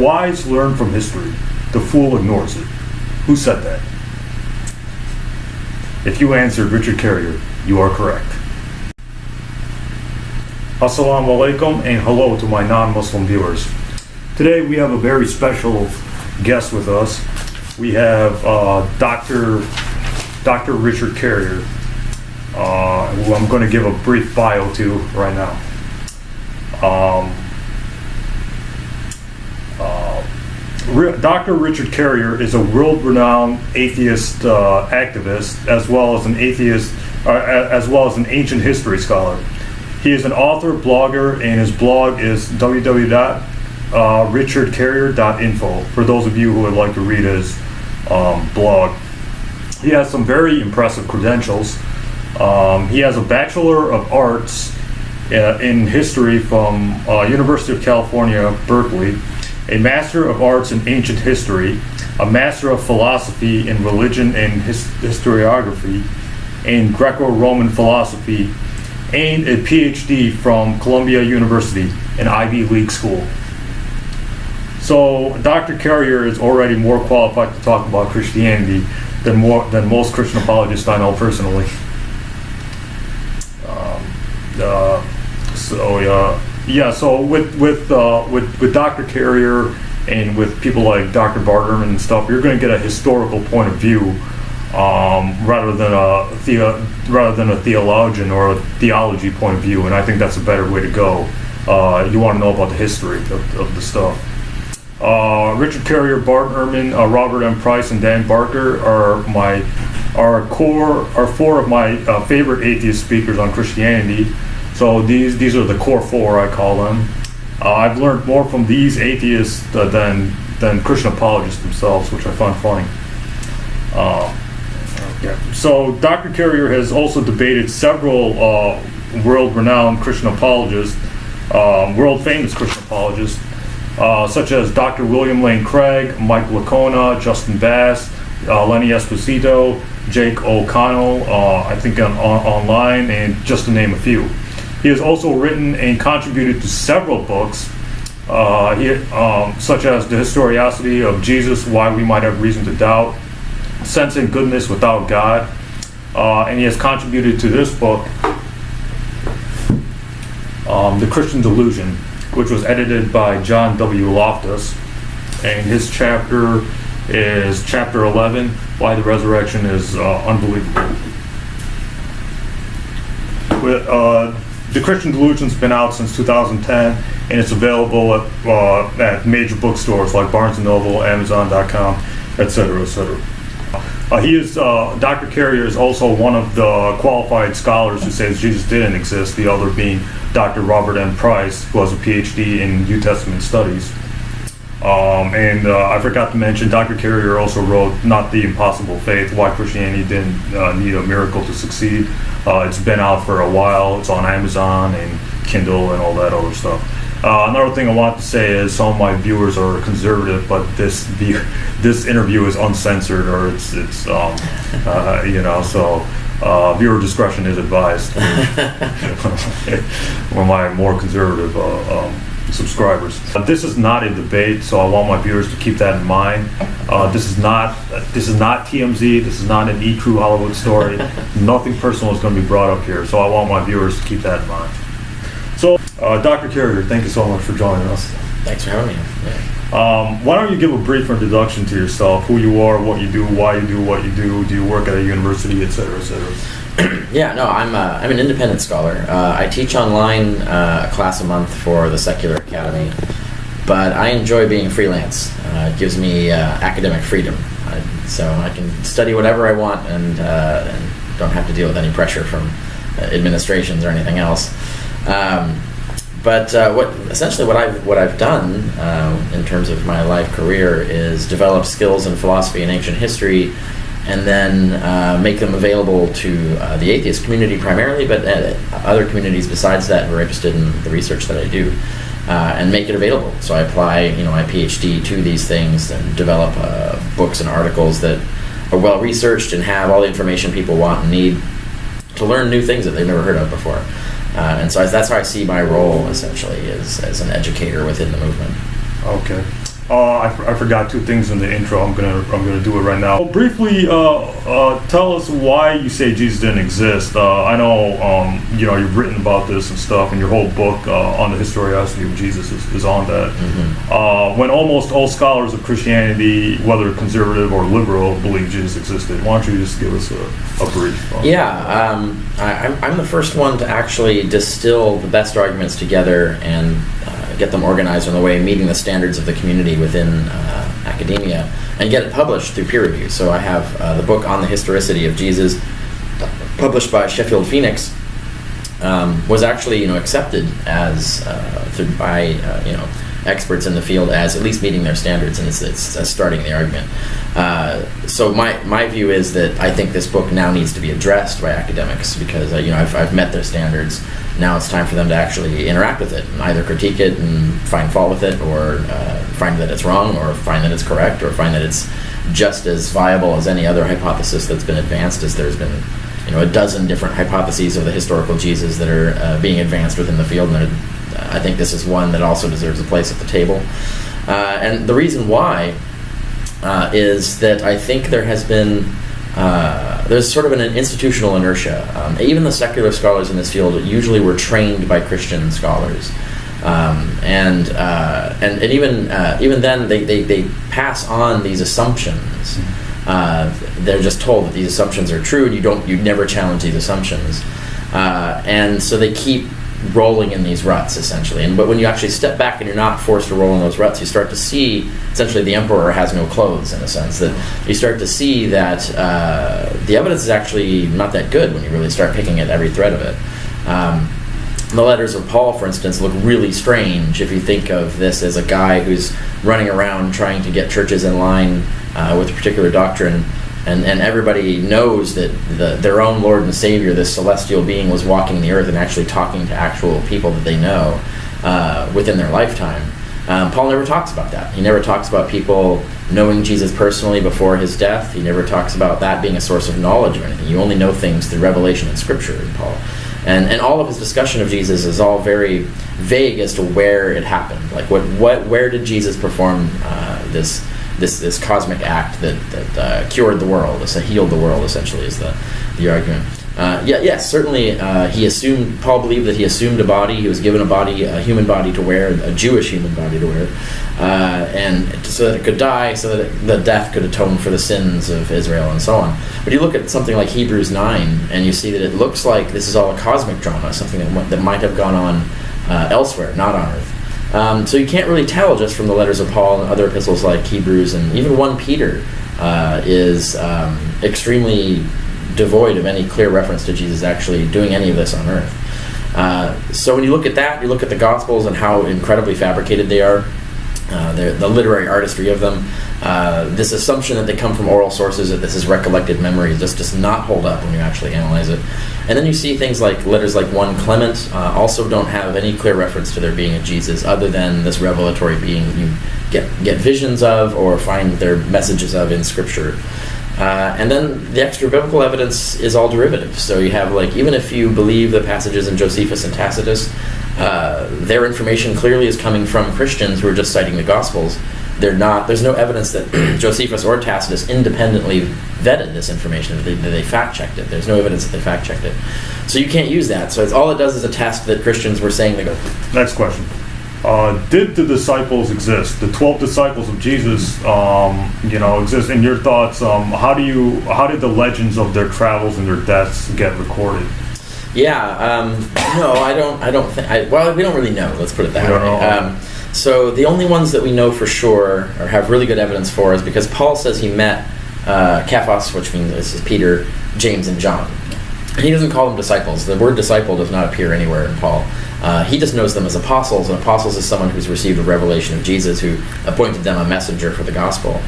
wise learn from history. The fool ignores it. Who said that? If you answered Richard Carrier, you are correct. Assalamu alaikum and hello to my non-Muslim viewers. Today we have a very special guest with us. We have Dr. Richard Carrier, who I'm going to give a brief bio to right now. Dr. Richard Carrier is a world-renowned atheist activist, as well as an ancient history scholar. He is an author, blogger, and his blog is www.richardcarrier.info. For those of you who would like to read his blog, he has some very impressive credentials. He has a Bachelor of Arts in History from University of California, Berkeley, a Master of Arts in Ancient History, a Master of Philosophy in Religion and Historiography, and Greco-Roman Philosophy, and a PhD from Columbia University, an Ivy League school. So Dr. Carrier is already more qualified to talk about Christianity than most Christian apologists I know personally. So with Dr. Carrier and with people like Dr. Barterman and stuff, you're going to get a historical point of view rather than a theologian or a theology point of view, and I think that's a better way to go. You want to know about the history of the stuff. Richard Carrier, Bart Ehrman, Robert M. Price, and Dan Barker are four of my favorite atheist speakers on Christianity. So these are the core four, I call them. I've learned more from these atheists than Christian apologists themselves, which I find funny. So Dr. Carrier has also debated several world-renowned Christian apologists, world-famous Christian apologists, such as Dr. William Lane Craig, Mike Licona, Justin Bass, Lenny Esposito, Jake O'Connell, I think online, and just to name a few. He has also written and contributed to several books, such as The Historicity of Jesus, Why We Might Have Reason to Doubt, Sense and Goodness Without God, and he has contributed to this book, The Christian Delusion, which was edited by John W. Loftus, and his chapter is chapter 11, Why the Resurrection is Unbelievable. The Christian Delusion's been out since 2010, and it's available at major bookstores like Barnes & Noble, Amazon.com, etc., etc. Dr. Carrier is also one of the qualified scholars who says Jesus didn't exist, the other being Dr. Robert M. Price, who has a PhD in New Testament studies. I forgot to mention, Dr. Carrier also wrote Not the Impossible Faith, Why Christianity Didn't Need a Miracle to Succeed. It's been out for a while. It's on Amazon and Kindle and all that other stuff. Another thing I want to say is some of my viewers are conservative, but this interview is uncensored, or it's viewer discretion is advised. One of my more conservative subscribers. This is not a debate, so I want my viewers to keep that in mind. This is not TMZ. This is not an E! True Hollywood story. Nothing personal is going to be brought up here, so I want my viewers to keep that in mind. So, Dr. Carrier, thank you so much for joining us. Thanks for having me. Yeah. Why don't you give a brief introduction to yourself, who you are, what you do, why you do what you do you work at a university, etc., etc.? Yeah, no, I'm an independent scholar. I teach online a class a month for the Secular Academy, but I enjoy being freelance. It gives me academic freedom, so I can study whatever I want and don't have to deal with any pressure from administrations or anything else. But what I've done in terms of my life career is develop skills in philosophy and ancient history, and then make them available to the atheist community primarily, but other communities besides that who are interested in the research that I do, and make it available. So I apply, my PhD to these things and develop books and articles that are well researched and have all the information people want and need to learn new things that they've never heard of before. And so that's how I see my role, essentially, as an educator within the movement. Okay. I forgot two things in the intro. I'm gonna do it right now. Briefly, tell us why you say Jesus didn't exist. I know you've written about this and stuff, and your whole book on the historicity of Jesus is on that. Mm-hmm. When almost all scholars of Christianity, whether conservative or liberal, believe Jesus existed. Why don't you just give us a brief? I'm the first one to actually distill the best arguments together and get them organized in a way meeting the standards of the community within academia, and get it published through peer review. So I have the book on the historicity of Jesus, published by Sheffield Phoenix, was actually accepted as by experts in the field as at least meeting their standards, and it's starting the argument. So my view is that I think this book now needs to be addressed by academics because I've met their standards. Now it's time for them to actually interact with it and either critique it and find fault with it, or find that it's wrong, or find that it's correct, or find that it's just as viable as any other hypothesis that's been advanced, as there's been a dozen different hypotheses of the historical Jesus that are being advanced within the field, and I think this is one that also deserves a place at the table. And the reason why is that I think there has been there's sort of an institutional inertia. Even the secular scholars in this field usually were trained by Christian scholars, and even then they pass on these assumptions. They're just told that these assumptions are true, and you never challenge these assumptions, and so they keep rolling in these ruts essentially. But when you actually step back and you're not forced to roll in those ruts, you start to see essentially the emperor has no clothes, in a sense, that you start to see that the evidence is actually not that good when you really start picking at every thread of it. The letters of Paul, for instance, look really strange if you think of this as a guy who's running around trying to get churches in line with a particular doctrine, and everybody knows that their own Lord and Savior, this celestial being, was walking the earth and actually talking to actual people that they know within their lifetime. Paul never talks about that. He never talks about people knowing Jesus personally before his death. He never talks about that being a source of knowledge or anything. You only know things through revelation and Scripture in Paul. And all of his discussion of Jesus is all very vague as to where it happened. Like where did Jesus perform this cosmic act that cured the world, healed the world, essentially, is the argument. Yes, certainly Paul believed that he assumed a body. He was given a human body to wear, a Jewish human body to wear, and so that it could die, so that the death could atone for the sins of Israel and so on. But you look at something like Hebrews 9, and you see that it looks like this is all a cosmic drama, something that might have gone on elsewhere, not on earth. So you can't really tell just from the letters of Paul and other epistles like Hebrews, and even 1 Peter is extremely devoid of any clear reference to Jesus actually doing any of this on earth. So when you look at that, you look at the Gospels and how incredibly fabricated they are, the literary artistry of them, this assumption that they come from oral sources, that this is recollected memory, just does not hold up when you actually analyze it. And then you see things like letters like 1 Clement also don't have any clear reference to there being a Jesus other than this revelatory being you get visions of or find their messages of in Scripture. And then the extra biblical evidence is all derivative. So you have, like, even if you believe the passages in Josephus and Tacitus, their information clearly is coming from Christians who are just citing the Gospels. There's no evidence that Josephus or Tacitus independently vetted this information, that they fact-checked it. There's no evidence that they fact-checked it. So you can't use that. So all it does is attest that Christians were saying the... Next question. Did the disciples exist? The 12 disciples of Jesus, exist. In your thoughts, how did the legends of their travels and their deaths get recorded? Yeah, no, I don't think. Well, we don't really know. Let's put it that way. So the only ones that we know for sure or have really good evidence for is because Paul says he met Cephas, which means this is Peter, James, and John. He doesn't call them disciples. The word disciple does not appear anywhere in Paul. He just knows them as apostles, and apostles is someone who's received a revelation of Jesus, who appointed them a messenger for the gospel.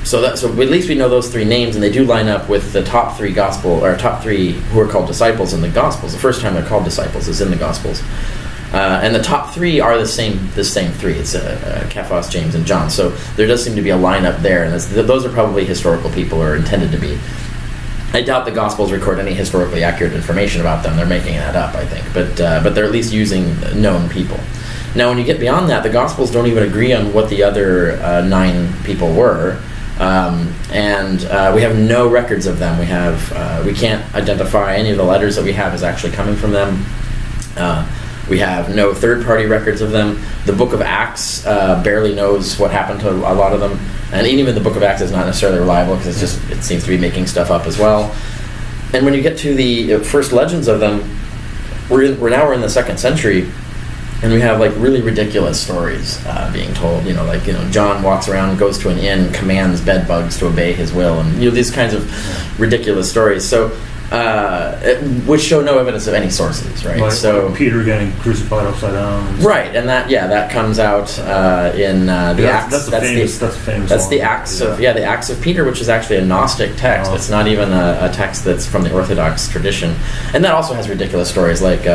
So at least we know those three names, and they do line up with the top three who are called disciples in the Gospels. The first time they're called disciples is in the Gospels. And the top three are the same three. It's Cephas, James, and John. So there does seem to be a lineup there, and those are probably historical people, or intended to be. I doubt the Gospels record any historically accurate information about them. They're making that up, I think. But they're at least using known people. Now, when you get beyond that, the Gospels don't even agree on what the other 9 people were. And we have no records of them. We can't identify any of the letters that we have as actually coming from them. We have no third-party records of them. The Book of Acts barely knows what happened to a lot of them, and even the Book of Acts is not necessarily reliable because it seems to be making stuff up as well. And when you get to the first legends of them, we're in the 2nd century. And we have like really ridiculous stories being told. John walks around, goes to an inn, commands bed bugs to obey his will, and these kinds of ridiculous stories. So, which show no evidence of any sources, right? Like Peter getting crucified upside down. Right, and that comes out in the Acts. That's the Acts of the Acts of Peter, which is actually a Gnostic text. It's not even a text that's from the Orthodox tradition, and that also has ridiculous stories like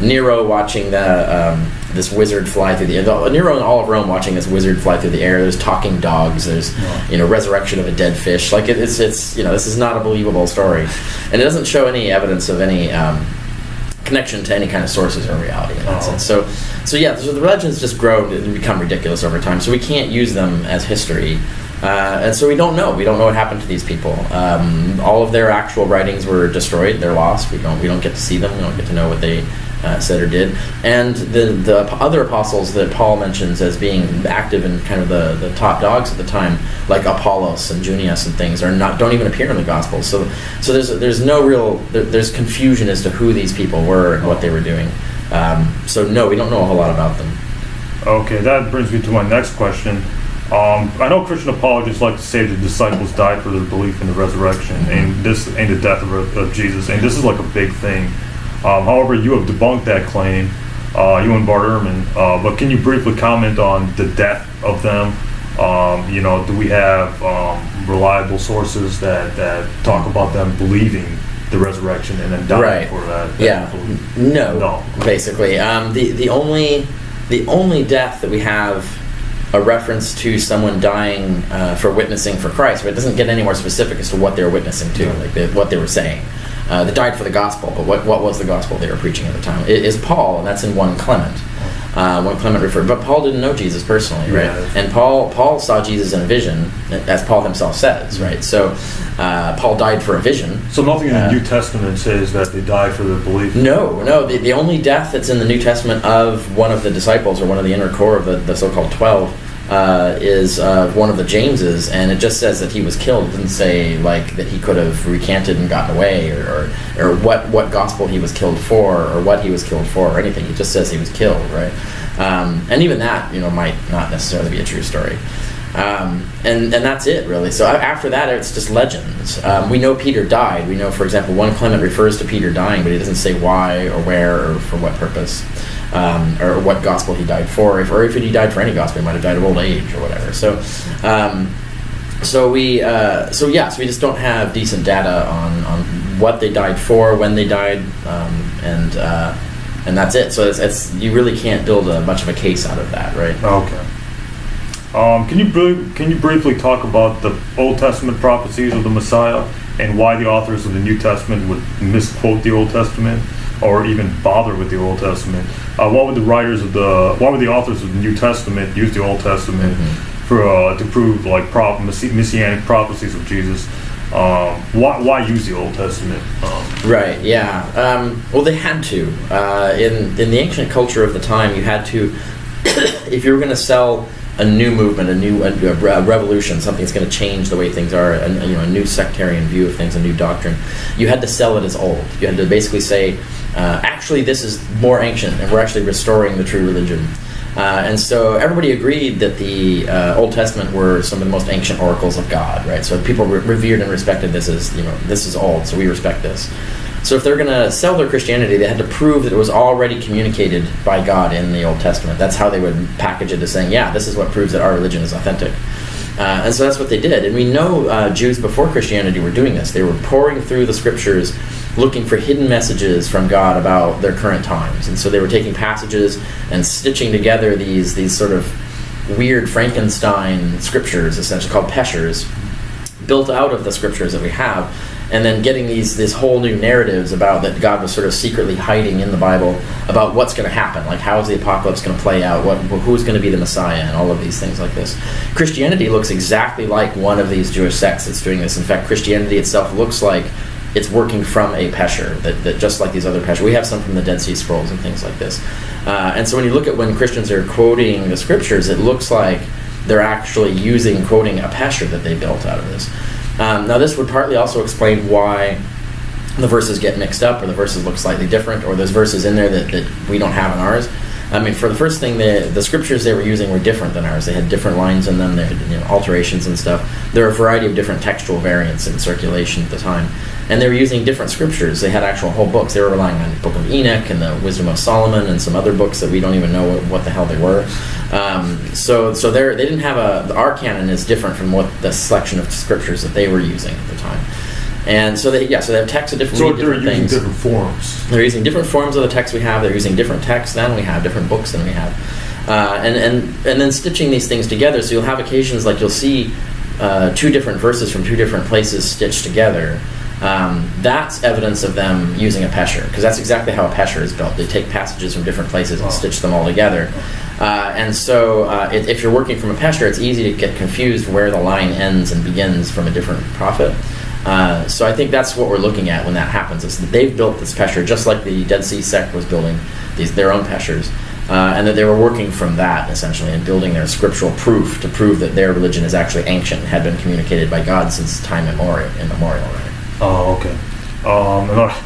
Nero watching this wizard fly through the air. Nero and all of Rome watching this wizard fly through the air. There's talking dogs. There's resurrection of a dead fish. Like it's this is not a believable story, and it doesn't show any evidence of any connection to any kind of sources or reality in that sense. So the legends just grow and become ridiculous over time. So we can't use them as history. And so we don't know. We don't know what happened to these people. All of their actual writings were destroyed. They're lost. We don't get to see them. We don't get to know what they said or did. And the other apostles that Paul mentions as being active in kind of the top dogs at the time, like Apollos and Junius and things, don't even appear in the Gospels. So there's no real there's confusion as to who these people were and what they were doing. So no, we don't know a whole lot about them. Okay, that brings me to my next question. I know Christian apologists like to say the disciples died for their belief in the resurrection and the death of Jesus, and this is like a big thing. However, you have debunked that claim, you and Bart Ehrman. But can you briefly comment on the death of them? Do we have reliable sources that talk about them believing the resurrection and then dying for that? No. Basically, the only death that we have a reference to someone dying for witnessing for Christ, but it doesn't get any more specific as to what they were witnessing to, what they were saying. They died for the gospel, but what was the gospel they were preaching at the time? It is Paul, and that's in 1 Clement. 1 Clement referred, but Paul didn't know Jesus personally, right? And Paul saw Jesus in a vision, as Paul himself says, right? So Paul died for a vision. So nothing in the New Testament says that they died for their belief? No. The only death that's in the New Testament of one of the disciples or one of the inner core of the so-called 12 is one of the Jameses, and it just says that he was killed. It doesn't say like that he could have recanted and gotten away, or what gospel he was killed for, or what he was killed for, or anything. It just says he was killed, right? And even that, might not necessarily be a true story. And that's it, really. So after that, it's just legends. We know Peter died. We know, for example, 1 Clement refers to Peter dying, but he doesn't say why or where or for what purpose. Or what gospel he died for, if he died for any gospel, he might have died of old age or whatever. So we just don't have decent data on what they died for, when they died, and that's it. So it's you really can't build much of a case out of that, right? Okay. Can you briefly talk about the Old Testament prophecies of the Messiah and why the authors of the New Testament would misquote the Old Testament, or even bother with the Old Testament? Why would the authors of the New Testament use the Old Testament to prove like messianic prophecies of Jesus? Why use the Old Testament? Right. Yeah. Well, they had to. In the ancient culture of the time, you had to, if you were going to sell a new movement, a revolution, something that's going to change the way things are, a new sectarian view of things, a new doctrine, you had to sell it as old. You had to basically say, actually, this is more ancient, and we're actually restoring the true religion. And so everybody agreed that the Old Testament were some of the most ancient oracles of God, right? So people revered and respected this as, this is old, so we respect this. So if they're going to sell their Christianity, they had to prove that it was already communicated by God in the Old Testament. That's how they would package it as saying, yeah, this is what proves that our religion is authentic. And so that's what they did. And we know Jews before Christianity were doing this. They were pouring through the scriptures, looking for hidden messages from God about their current times. And so they were taking passages and stitching together these sort of weird Frankenstein scriptures, essentially called peshers, built out of the scriptures that we have. and then getting these whole new narratives about that God was sort of secretly hiding in the Bible about what's going to happen, like how is the apocalypse going to play out, who's going to be the Messiah, and all of these things like this. Christianity looks exactly like one of these Jewish sects that's doing this. In fact, Christianity itself looks like it's working from a pesher, that just like these other pesher. We have some from the Dead Sea Scrolls and things like this. And so when you look at when Christians are quoting the scriptures, it looks like they're actually quoting a pesher that they built out of this. Now this would partly also explain why the verses get mixed up, or the verses look slightly different, or there's verses in there that we don't have in ours. I mean, for the first thing, the scriptures they were using were different than ours. They had different lines in them, they had alterations and stuff. There are a variety of different textual variants in circulation at the time. And they were using different scriptures. They had actual whole books. They were relying on the Book of Enoch and the Wisdom of Solomon and some other books that we don't even know what the hell they were. So they didn't have our canon is different from what the selection of scriptures that they were using at the time. And so they have texts of different So they're different using things. different forms. They're using different forms of the text we have. They're using different texts than we have, different books than we have, and then stitching these things together. So you'll have occasions like you'll see two different verses from two different places stitched together. That's evidence of them using a pesher, because that's exactly how a pesher is built. They take passages from different places and stitch them all together. And so if you're working from a pesher, it's easy to get confused where the line ends and begins from a different prophet. So I think that's what we're looking at when that happens, is that they've built this pesher just like the Dead Sea sect was building their own peshers, and that they were working from that essentially and building their scriptural proof to prove that their religion is actually ancient, had been communicated by God since time immemorial. Right? Oh, okay. All right.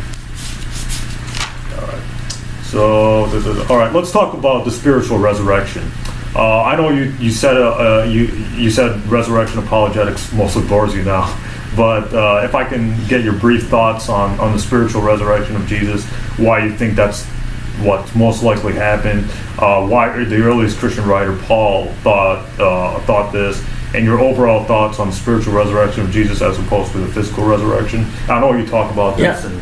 So, all right. Let's talk about the spiritual resurrection. I know you said you said resurrection apologetics mostly bores you now, but if I can get your brief thoughts on the spiritual resurrection of Jesus, why you think that's what most likely happened, why the earliest Christian writer Paul thought this, and your overall thoughts on the spiritual resurrection of Jesus as opposed to the physical resurrection. I know you talk about this in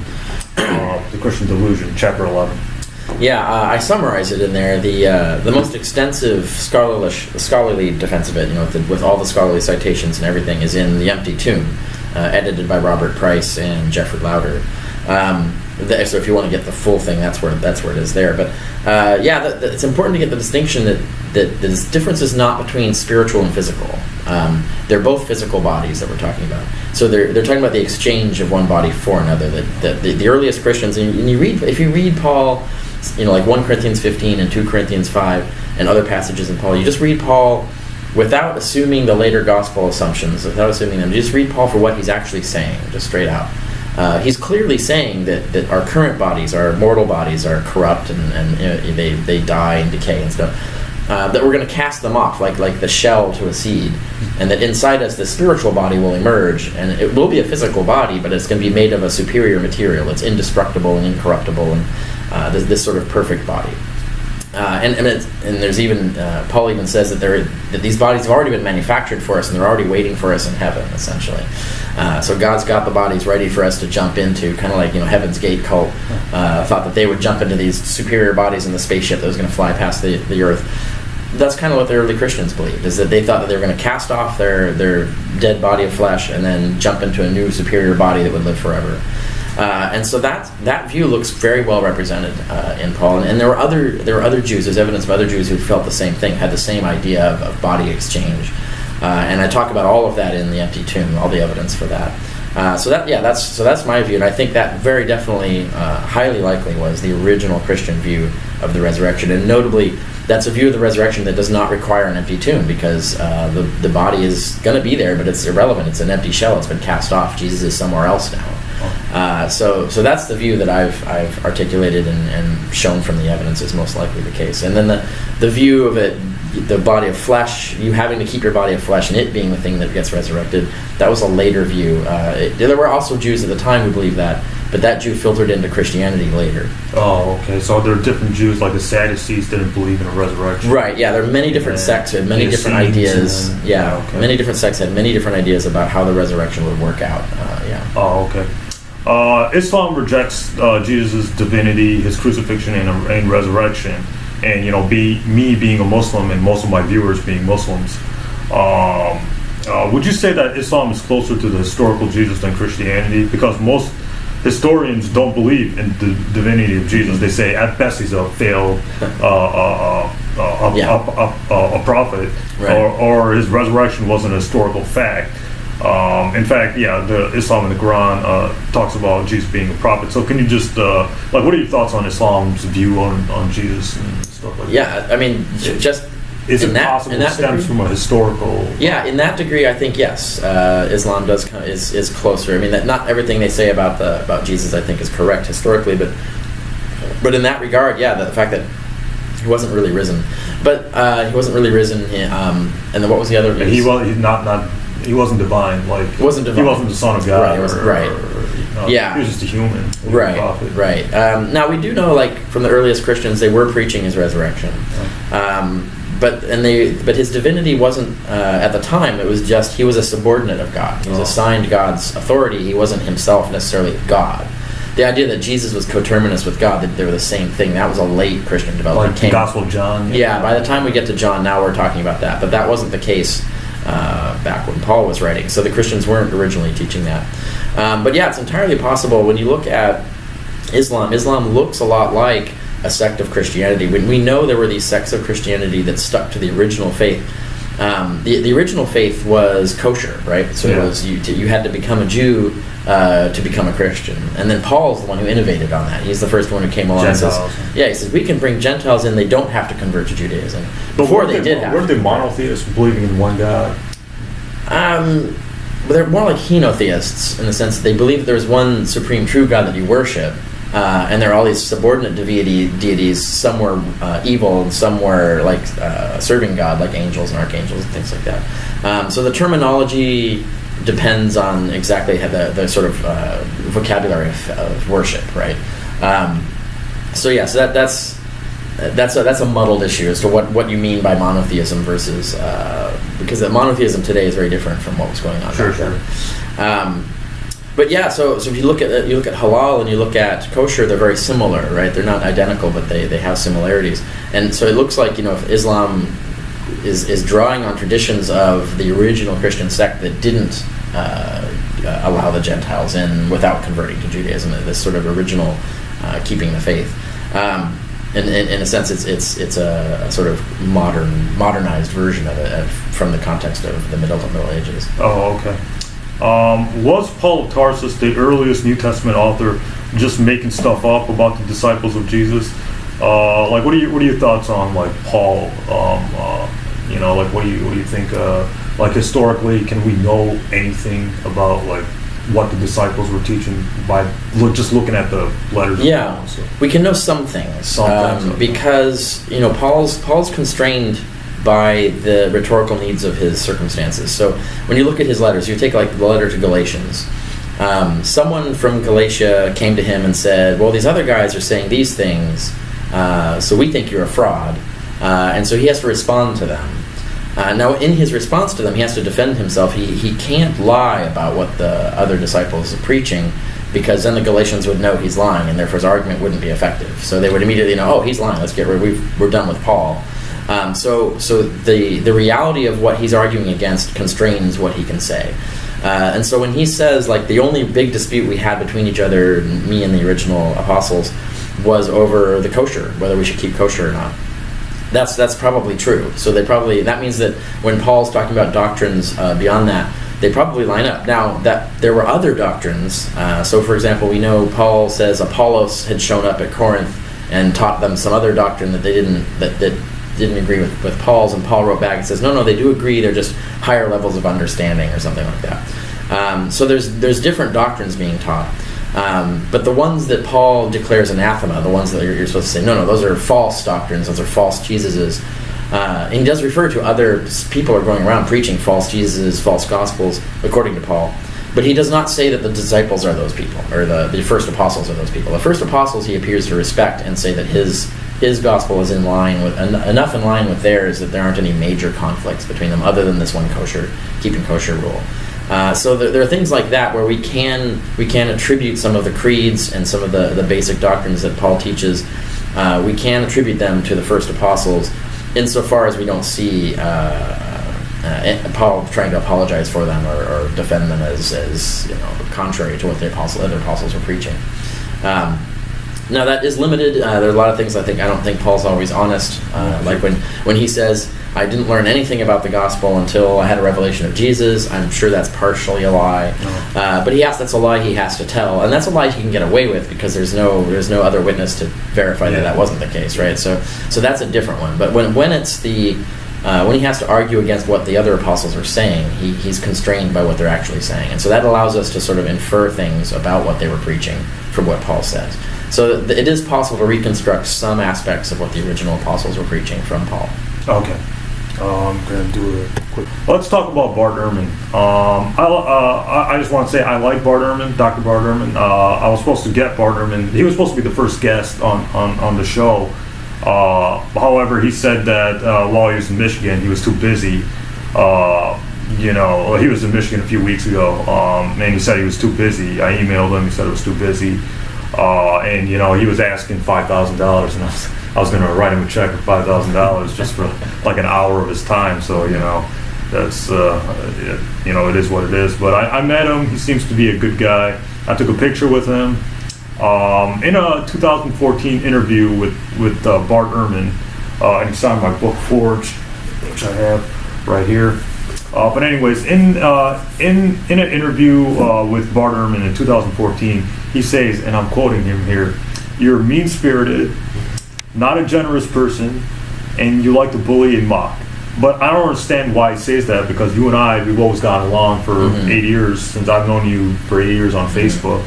the Christian Delusion, chapter 11. Yeah, I summarize it in there. The most extensive scholarly defense of it, with all the scholarly citations and everything, is in The Empty Tomb, edited by Robert Price and Jeffrey Lauder. So if you want to get the full thing, that's where it is there. But it's important to get the distinction that the difference is not between spiritual and physical. They're both physical bodies that we're talking about. So they're talking about the exchange of one body for another. The earliest Christians, and if you read Paul, like 1 Corinthians 15 and 2 Corinthians 5 and other passages in Paul, you just read Paul without assuming the later gospel assumptions, without assuming them. You just read Paul for what he's actually saying, just straight out. He's clearly saying that our current bodies, our mortal bodies, are corrupt and they die and decay and stuff. That we're going to cast them off like the shell to a seed, and that inside us the spiritual body will emerge, and it will be a physical body, but it's going to be made of a superior material. It's indestructible and incorruptible, and this sort of perfect body. And there's even Paul even says that these bodies have already been manufactured for us, and they're already waiting for us in heaven, essentially. So God's got the bodies ready for us to jump into, kind of like Heaven's Gate cult thought that they would jump into these superior bodies in the spaceship that was going to fly past the earth. That's kind of what the early Christians believed, is that they thought that they were going to cast off their dead body of flesh and then jump into a new superior body that would live forever. And so that view looks very well represented in Paul, and there were other Jews. There's evidence of other Jews who felt the same thing, had the same idea of body exchange, and I talk about all of that in The Empty Tomb, all the evidence for that. That's my view, and I think that very definitely, highly likely, was the original Christian view of the resurrection, and notably, that's a view of the resurrection that does not require an empty tomb, because the body is going to be there, but it's irrelevant. It's an empty shell. It's been cast off. Jesus is somewhere else now. So that's the view that I've articulated and shown from the evidence is most likely the case. And then the view of it, the body of flesh, you having to keep your body of flesh and it being the thing that gets resurrected, that was a later view. There were also Jews at the time who believed that, but that Jew filtered into Christianity later. Oh, okay. So there are different Jews, like the Sadducees didn't believe in a resurrection. Right, yeah. There are many different sects with many different ideas. Okay. Many different sects had many different ideas about how the resurrection would work out. Oh, okay. Islam rejects Jesus' divinity, his crucifixion and resurrection, and me being a Muslim and most of my viewers being Muslims, Would you say that Islam is closer to the historical Jesus than Christianity? Because most historians don't believe in the divinity of Jesus. They say at best he's a failed a prophet, right. or his resurrection wasn't a historical fact. In fact, the Islam in the Quran talks about Jesus being a prophet. So can you just what are your thoughts on Islam's view on Jesus and stuff like that? Yeah, I mean, just is it possible it stems from a historical? Yeah, in that degree, I think yes. Islam is closer. I mean, that not everything they say about Jesus, I think, is correct historically, but in that regard, the fact that he wasn't really risen, but he wasn't really risen. And then what was the other? He wasn't divine. Like he wasn't divine. He wasn't the son of God. Right. He was just a human. Right. Right. Now we do know, like from the earliest Christians, they were preaching his resurrection. But his divinity wasn't at the time. It was just he was a subordinate of God. He was assigned God's authority. He wasn't himself necessarily God. The idea that Jesus was coterminous with God, that they were the same thing, that was a late Christian development. Like the Gospel of John. Yeah, by the time we get to John, now we're talking about that. But that wasn't the case back when Paul was writing. So the Christians weren't originally teaching that. But it's entirely possible. When you look at Islam looks a lot like a sect of Christianity. When we know there were these sects of Christianity that stuck to the original faith. The original faith was kosher, right? So it was you had to become a Jew to become a Christian. And then Paul's the one who innovated on that. He's the first one who came along Gentiles. and says, he says, we can bring Gentiles in, they don't have to convert to Judaism. Before they did have to. Weren't they monotheists, believing in one God? But they're more like henotheists, in the sense that they believe that there's one supreme true God that you worship, and there are all these subordinate deities. Some were evil, and some were like serving God, like angels and archangels and things like that. So the terminology depends on exactly how the sort of vocabulary of worship, right? So that's a muddled issue as to what you mean by monotheism versus because the monotheism today is very different from what was going on. Sure. But so if you look at halal and you look at kosher, they're very similar, right? They're not identical, but they have similarities. And so it looks like if Islam is drawing on traditions of the original Christian sect that didn't allow the Gentiles in without converting to Judaism, this sort of original keeping the faith. In a sense, it's a sort of modernized version of it from the context of the Middle Ages. Oh, okay. Was Paul of Tarsus the earliest New Testament author just making stuff up about the disciples of Jesus? What are your thoughts on like Paul? What do you think? Historically, can we know anything about like what the disciples were teaching by just looking at the letters? Yeah, we can know some things because Paul's constrained by the rhetorical needs of his circumstances. So when you look at his letters, you take like the letter to Galatians. Someone from Galatia came to him and said, "Well, these other guys are saying these things, so we think you're a fraud," and so he has to respond to them. Now, in his response to them, he has to defend himself. He can't lie about what the other disciples are preaching, because then the Galatians would know he's lying, and therefore his argument wouldn't be effective. So they would immediately know, he's lying. Let's get rid. We're done with Paul. So the reality of what he's arguing against constrains what he can say. And so when he says, like, the only big dispute we had between each other, me and the original apostles, was over the kosher, whether we should keep kosher or not. That's probably true. So that means that when Paul's talking about doctrines beyond that, they probably line up. Now, that there were other doctrines. So, for example, we know Paul says Apollos had shown up at Corinth and taught them some other doctrine that they didn't agree with Paul's, and Paul wrote back and says, no, they do agree. They're just higher levels of understanding or something like that. So there's different doctrines being taught. But the ones that Paul declares anathema, the ones that you're supposed to say, no, those are false doctrines, those are false Jesuses. And he does refer to other people are going around preaching false Jesuses, false gospels, according to Paul. But he does not say that the disciples are those people, or the first apostles are those people. The first apostles he appears to respect and say that his gospel is in line with enough in line with theirs that there aren't any major conflicts between them, other than this one keeping kosher rule. So there are things like that where we can attribute some of the creeds and some of the basic doctrines that Paul teaches. We can attribute them to the first apostles, insofar as we don't see Paul trying to apologize for them or defend them as contrary to what the other apostles were preaching. Now that is limited. There are a lot of things I don't think Paul's always honest. Like when he says, "I didn't learn anything about the gospel until I had a revelation of Jesus." I'm sure that's partially a lie, but that's a lie he has to tell, and that's a lie he can get away with because there's no other witness to verify that wasn't the case, right? So that's a different one. But when it's when he has to argue against what the other apostles are saying, he's constrained by what they're actually saying, and so that allows us to sort of infer things about what they were preaching from what Paul says. So it is possible to reconstruct some aspects of what the original apostles were preaching from Paul. Okay. I'm going to do a quick... Let's talk about Bart Ehrman. I just want to say I like Bart Ehrman, Dr. Bart Ehrman. I was supposed to get Bart Ehrman. He was supposed to be the first guest on the show. However, he said that while he was in Michigan, he was too busy. He was in Michigan a few weeks ago, and he said he was too busy. I emailed him. He said it was too busy. And he was asking $5,000, and I was going to write him a check for $5,000 just for like an hour of his time. So that's it is what it is. But I met him. He seems to be a good guy. I took a picture with him in a 2014 interview with Bart Ehrman, and he signed my book Forged, which I have right here. But anyways, in an interview with Bart Ehrman in 2014, he says, and I'm quoting him here, "You're mean-spirited, not a generous person, and you like to bully and mock." But I don't understand why he says that, because you and I, we've always gotten along for 8 years, since I've known you for 8 years on Facebook,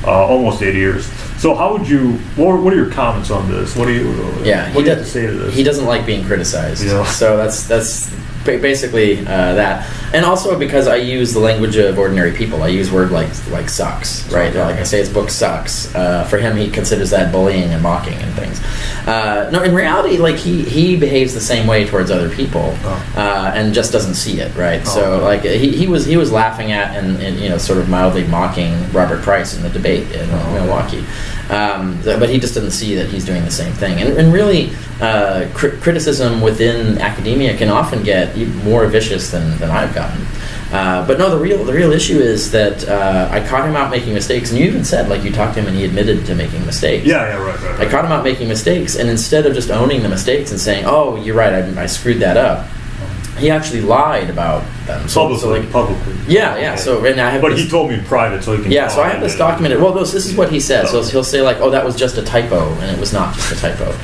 almost 8 years. So how would you, what are your comments on this? What do you have to say to this? He doesn't like being criticized. Yeah. So that's basically that. And also because I use the language of ordinary people. I use word like sucks, right? Okay. Like I say his book sucks. For him, he considers that bullying and mocking and things. No, in reality, like he behaves the same way towards other people, and just doesn't see it, right? So like he was laughing at and sort of mildly mocking Robert Price in the debate in Milwaukee. But he just doesn't see that he's doing the same thing. And really, criticism within academia can often get even more vicious than I've gotten. But no, the real issue is that I caught him out making mistakes, and you even said, like, you talked to him and he admitted to making mistakes. Yeah, right. I caught him out making mistakes, and instead of just owning the mistakes and saying, "Oh, you're right, I screwed that up," he actually lied about them. Publicly. Yeah. So and I have. But he told me in private, so he can. Yeah. So I have this documented. Well, this is what he says. So he'll say like, "Oh, that was just a typo," and it was not just a typo.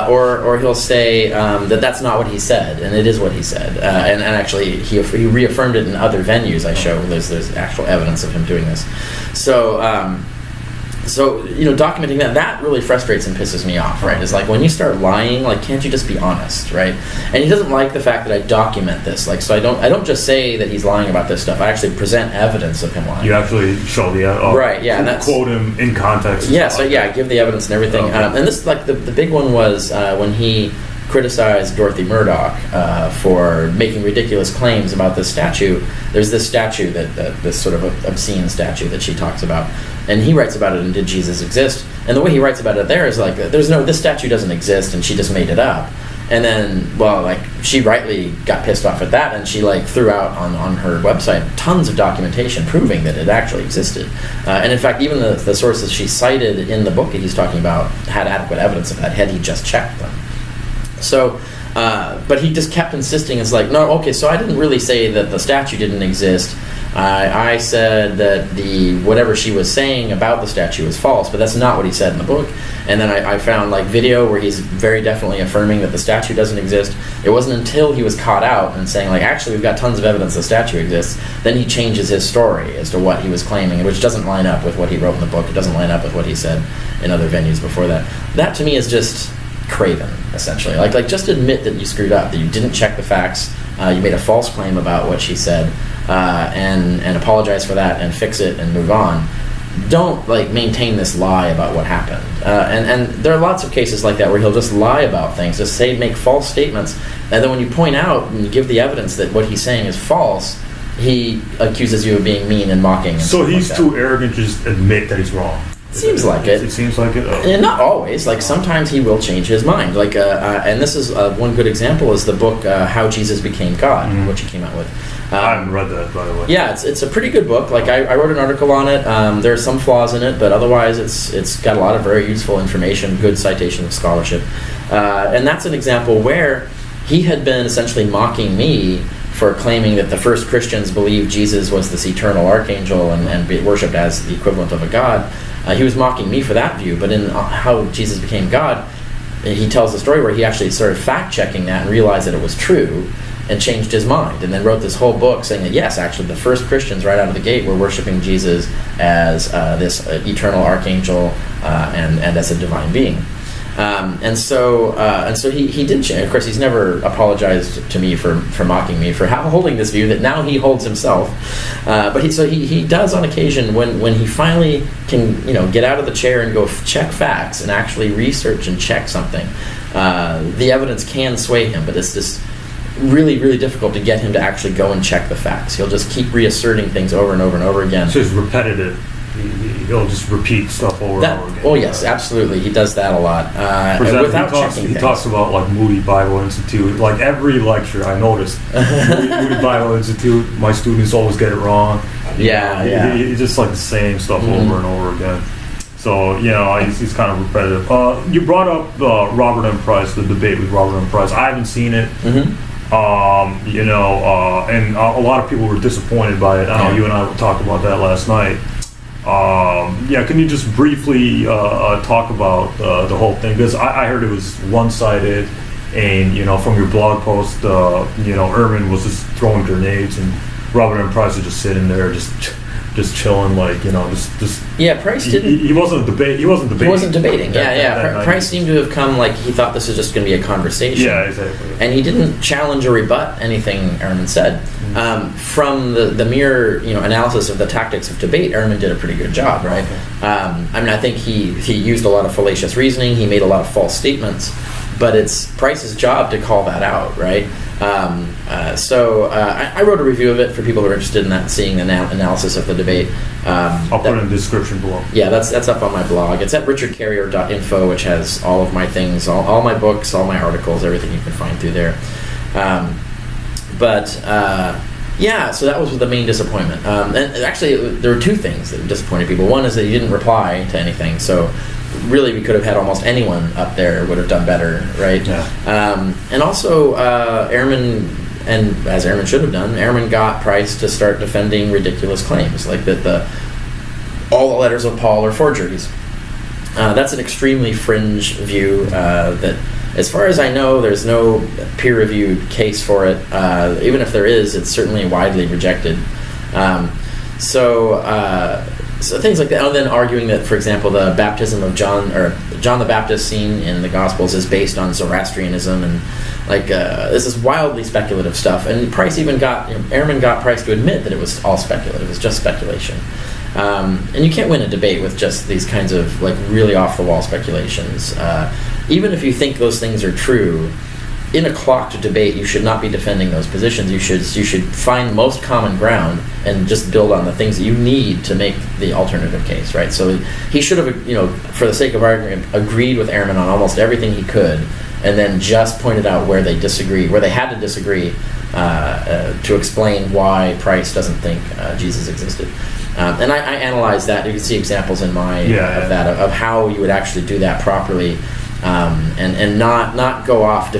Or he'll say that's not what he said, and it is what he said. And actually, he reaffirmed it in other venues. I show there's actual evidence of him doing this. So documenting that really frustrates and pisses me off, right? It's like when you start lying, like, can't you just be honest, right? And he doesn't like the fact that I document this, like, so I don't just say that he's lying about this stuff. I actually present evidence of him lying. You actually show the right, yeah, and that's, quote him in context. Yeah, so I give the evidence and everything. Okay. And this, like, the big one was when he criticized Dorothy Murdoch for making ridiculous claims about this statue. There's this statue that this sort of obscene statue that she talks about, and he writes about it in Did Jesus Exist? And the way he writes about it there is like, this statue doesn't exist, and she just made it up. And then, she rightly got pissed off at that, and she threw out on her website tons of documentation proving that it actually existed. And in fact, even the sources she cited in the book that he's talking about had adequate evidence of that had he just checked them. So, but he just kept insisting. It's like, no, okay, so I didn't really say that the statue didn't exist. I said that whatever she was saying about the statue was false, but that's not what he said in the book. And then I found video where he's very definitely affirming that the statue doesn't exist. It wasn't until he was caught out and saying, actually, we've got tons of evidence the statue exists, then he changes his story as to what he was claiming, which doesn't line up with what he wrote in the book. It doesn't line up with what he said in other venues before that. That, to me, is just craven, essentially. Like just admit that you screwed up, that you didn't check the facts, you made a false claim about what she said, and apologize for that and fix it and move on. Don't maintain this lie about what happened. And there are lots of cases like that where he'll just lie about things, just make false statements, and then when you point out and you give the evidence that what he's saying is false, he accuses you of being mean and mocking. And so he's too arrogant to just admit that he's wrong. Seems like it. It seems like it. And not always. Like sometimes he will change his mind. Like, and this is one good example is the book How Jesus Became God, which he came out with. I haven't read that, by the way. Yeah, it's a pretty good book. Like I wrote an article on it. There are some flaws in it, but otherwise it's got a lot of very useful information, good citation of scholarship, and that's an example where he had been essentially mocking me for claiming that the first Christians believed Jesus was this eternal archangel and be worshipped as the equivalent of a god. He was mocking me for that view, but in How Jesus Became God, he tells the story where he actually started fact-checking that and realized that it was true and changed his mind, and then wrote this whole book saying that yes, actually the first Christians right out of the gate were worshiping Jesus as this eternal archangel and as a divine being. And so he did change. Of course, he's never apologized to me for mocking me for holding this view that now he holds himself. But he does on occasion when he finally can get out of the chair and go check facts and actually research and check something. The evidence can sway him, but it's just really, really difficult to get him to actually go and check the facts. He'll just keep reasserting things over and over and over again. It's just repetitive. He'll just repeat stuff over and over again. Oh yes, absolutely. He does that a lot. For example, without checking he things. talks about like Moody Bible Institute. Like every lecture, I noticed Moody Bible Institute. My students always get it wrong. Yeah. It's just like the same stuff over and over again. So he's kind of repetitive. You brought up Robert M. Price, the debate with Robert M. Price. I haven't seen it. And a lot of people were disappointed by it. I know you and I talked about that last night. Can you just briefly talk about the whole thing? Because I heard it was one-sided, and from your blog post, Ehrman was just throwing grenades, and Robert M. Price was just sitting there, just chilling, Price didn't. He wasn't debating. He wasn't debating. That Price seemed to have come like he thought this was just going to be a conversation. Yeah, exactly. And he didn't challenge or rebut anything Ehrman said. From the mere analysis of the tactics of debate, Ehrman did a pretty good job, right? Okay. I think he used a lot of fallacious reasoning. He made a lot of false statements, but it's Price's job to call that out, right? I wrote a review of it for people who are interested in that, seeing the analysis of the debate. I'll put it in the description below. Yeah, that's up on my blog. It's at richardcarrier.info, which has all of my things, all my books, all my articles, everything you can find through there. So that was the main disappointment. And actually, there were two things that disappointed people. One is that he didn't reply to anything, so really we could have had almost anyone up there would have done better, right? Yeah. And also, Ehrman, and as Ehrman should have done, Ehrman got Price to start defending ridiculous claims, like that all the letters of Paul are forgeries. That's an extremely fringe view that, as far as I know, there's no peer-reviewed case for it. Even if there is, it's certainly widely rejected. So things like that. And then arguing that, for example, the baptism of John the Baptist scene in the Gospels is based on Zoroastrianism, and this is wildly speculative stuff. And Price even Ehrman got Price to admit that it was all speculative. It was just speculation. And you can't win a debate with just these kinds of really off-the-wall speculations. Even if you think those things are true, in a clocked debate, you should not be defending those positions. You should find most common ground and just build on the things that you need to make the alternative case, right? So he should have, for the sake of argument, agreed with Ehrman on almost everything he could, and then just pointed out where they had to disagree, to explain why Price doesn't think Jesus existed. And I analyzed that. You can see examples in my of how you would actually do that properly. And not go off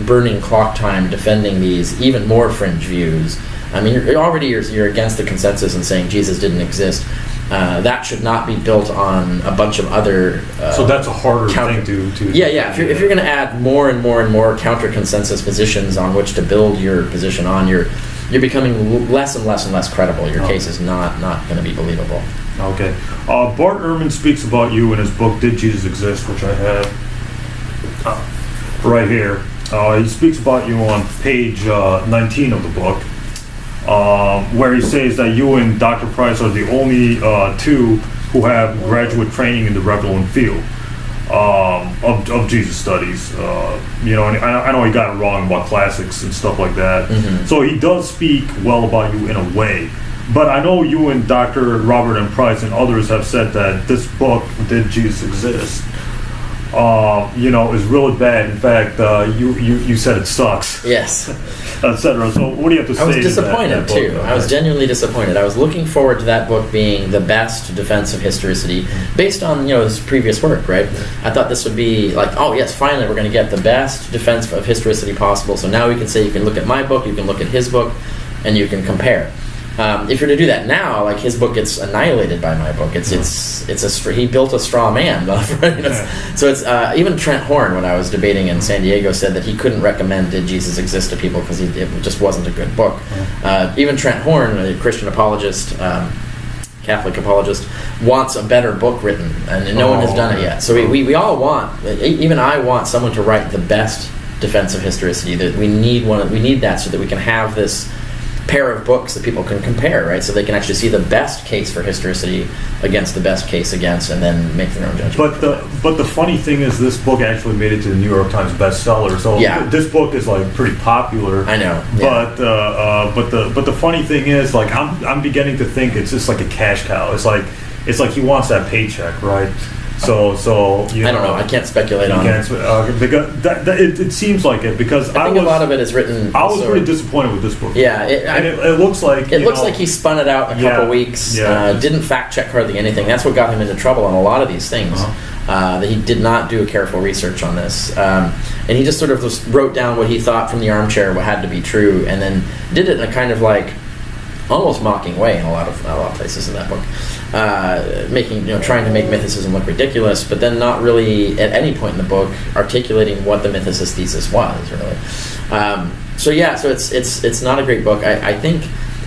burning clock time defending these even more fringe views. I mean, you're against the consensus and saying Jesus didn't exist. That should not be built on a bunch of other. So that's a harder thing to. Yeah. If you're going to add more and more and more counter consensus positions on which to build your position on, you're becoming less and less and less credible. Your case is not going to be believable. Okay. Bart Ehrman speaks about you in his book "Did Jesus Exist?" which I have. Right here. He speaks about you on page 19 of the book, where he says that you and Dr. Price are the only two who have graduate training in the relevant field of Jesus studies. And I know he got it wrong about classics and stuff like that. Mm-hmm. So he does speak well about you in a way. But I know you and Dr. Robert M. Price and others have said that this book, Did Jesus Exist? Is really bad. In fact, you said it sucks, Yes. etc. So what do you have to say? I was to disappointed that too. book? I was genuinely disappointed. I was looking forward to that book being the best defense of historicity, based on his previous work. Right? I thought this would be like, oh yes, finally we're going to get the best defense of historicity possible. So now we can say you can look at my book, you can look at his book, and you can compare. If you're to do that now, like his book gets annihilated by my book. He built a straw man. So it's even Trent Horn, when I was debating in San Diego, said that he couldn't recommend Did Jesus Exist to people because it just wasn't a good book. Even Trent Horn, a Christian apologist, Catholic apologist, wants a better book written, and no one has done it yet. So we all want, even I want someone to write the best defense of historicity. That we need that so that we can have this pair of books that people can compare, right? So they can actually see the best case for historicity against the best case against, and then make their own judgment. But the funny thing is, this book actually made it to the New York Times bestseller. So this book is like pretty popular. I know. Yeah. But the funny thing is, like I'm beginning to think it's just like a cash cow. It's like he wants that paycheck, right? So I don't know. I can't speculate on it. Because it seems like it, because I think a lot of it is written. I was pretty disappointed with this book. Yeah, it looks like like he spun it out in a couple weeks. Yeah. Didn't fact check hardly anything. That's what got him into trouble on a lot of these things. That he did not do a careful research on this, and he just sort of just wrote down what he thought from the armchair, what had to be true, and then did it in a kind of like almost mocking way in a lot of places in that book, trying to make mythicism look ridiculous, but then not really at any point in the book articulating what the mythicist thesis was really. So it's not a great book. I think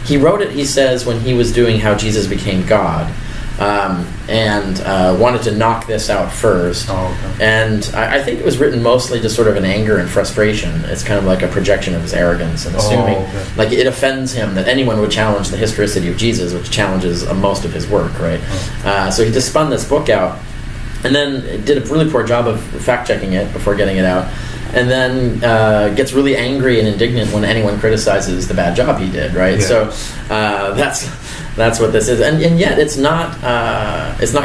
he wrote it, he says, when he was doing How Jesus Became God, and wanted to knock this out first. And I think it was written mostly just sort of in anger and frustration. It's kind of like a projection of his arrogance and assuming like it offends him that anyone would challenge the historicity of Jesus, which challenges most of his work, right? So he just spun this book out, and then did a really poor job of fact-checking it before getting it out, and then gets really angry and indignant when anyone criticizes the bad job he did, right? So that's what this is, and yet it's not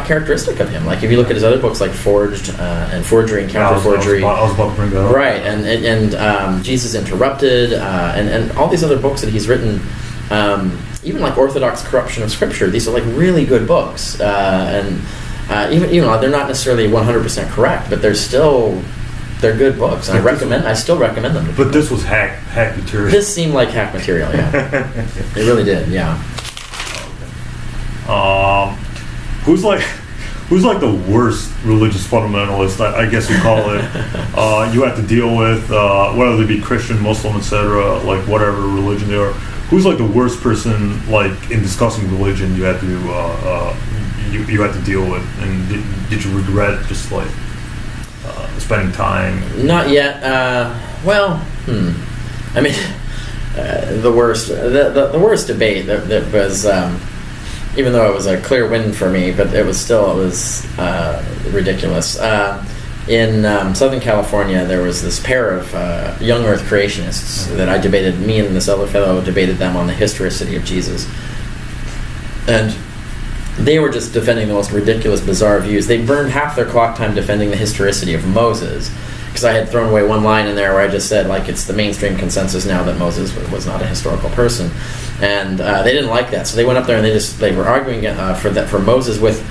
characteristic of him. Like if you look at his other books, like Forged and Forgery and Counter-Forgery, I was about to bring that up. right? And Jesus Interrupted, and all these other books that he's written, even like Orthodox Corruption of Scripture. These are like really good books, and even they're not necessarily 100% correct, but they're good books. And I still recommend them. But this was hack material. This seemed like hack material, yeah. It really did, yeah. Who's like the worst religious fundamentalist, I guess you call it, you have to deal with, whether they be Christian, Muslim, etc., like whatever religion they are. Who's like the worst person, like in discussing religion, you had to you had to deal with, and did you regret just like spending time? Not yet. I mean, the worst debate that was. Even though it was a clear win for me, but it was ridiculous. In Southern California, there was this pair of young Earth creationists that I debated. Me and this other fellow debated them on the historicity of Jesus, and they were just defending the most ridiculous, bizarre views. They burned half their clock time defending the historicity of Moses, because I had thrown away one line in there where I just said, like, it's the mainstream consensus now that Moses was not a historical person, and they didn't like that. So they went up there and they were arguing for Moses with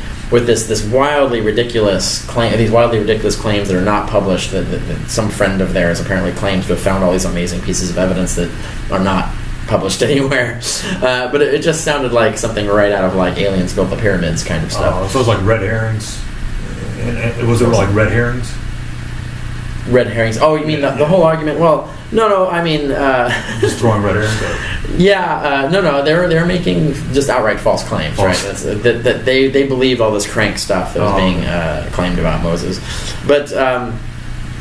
this wildly ridiculous claim, these wildly ridiculous claims that are not published. That some friend of theirs apparently claims to have found all these amazing pieces of evidence that are not published anywhere. But it just sounded like something right out of like Aliens Built the Pyramids kind of stuff. So it was like red herrings. Was it like red herrings? Red herrings. Oh, you mean the whole argument? Well, no. I mean, just throwing red herrings. Yeah. No. They're making just outright false claims, right? That they believed all this crank stuff that was being claimed about Moses,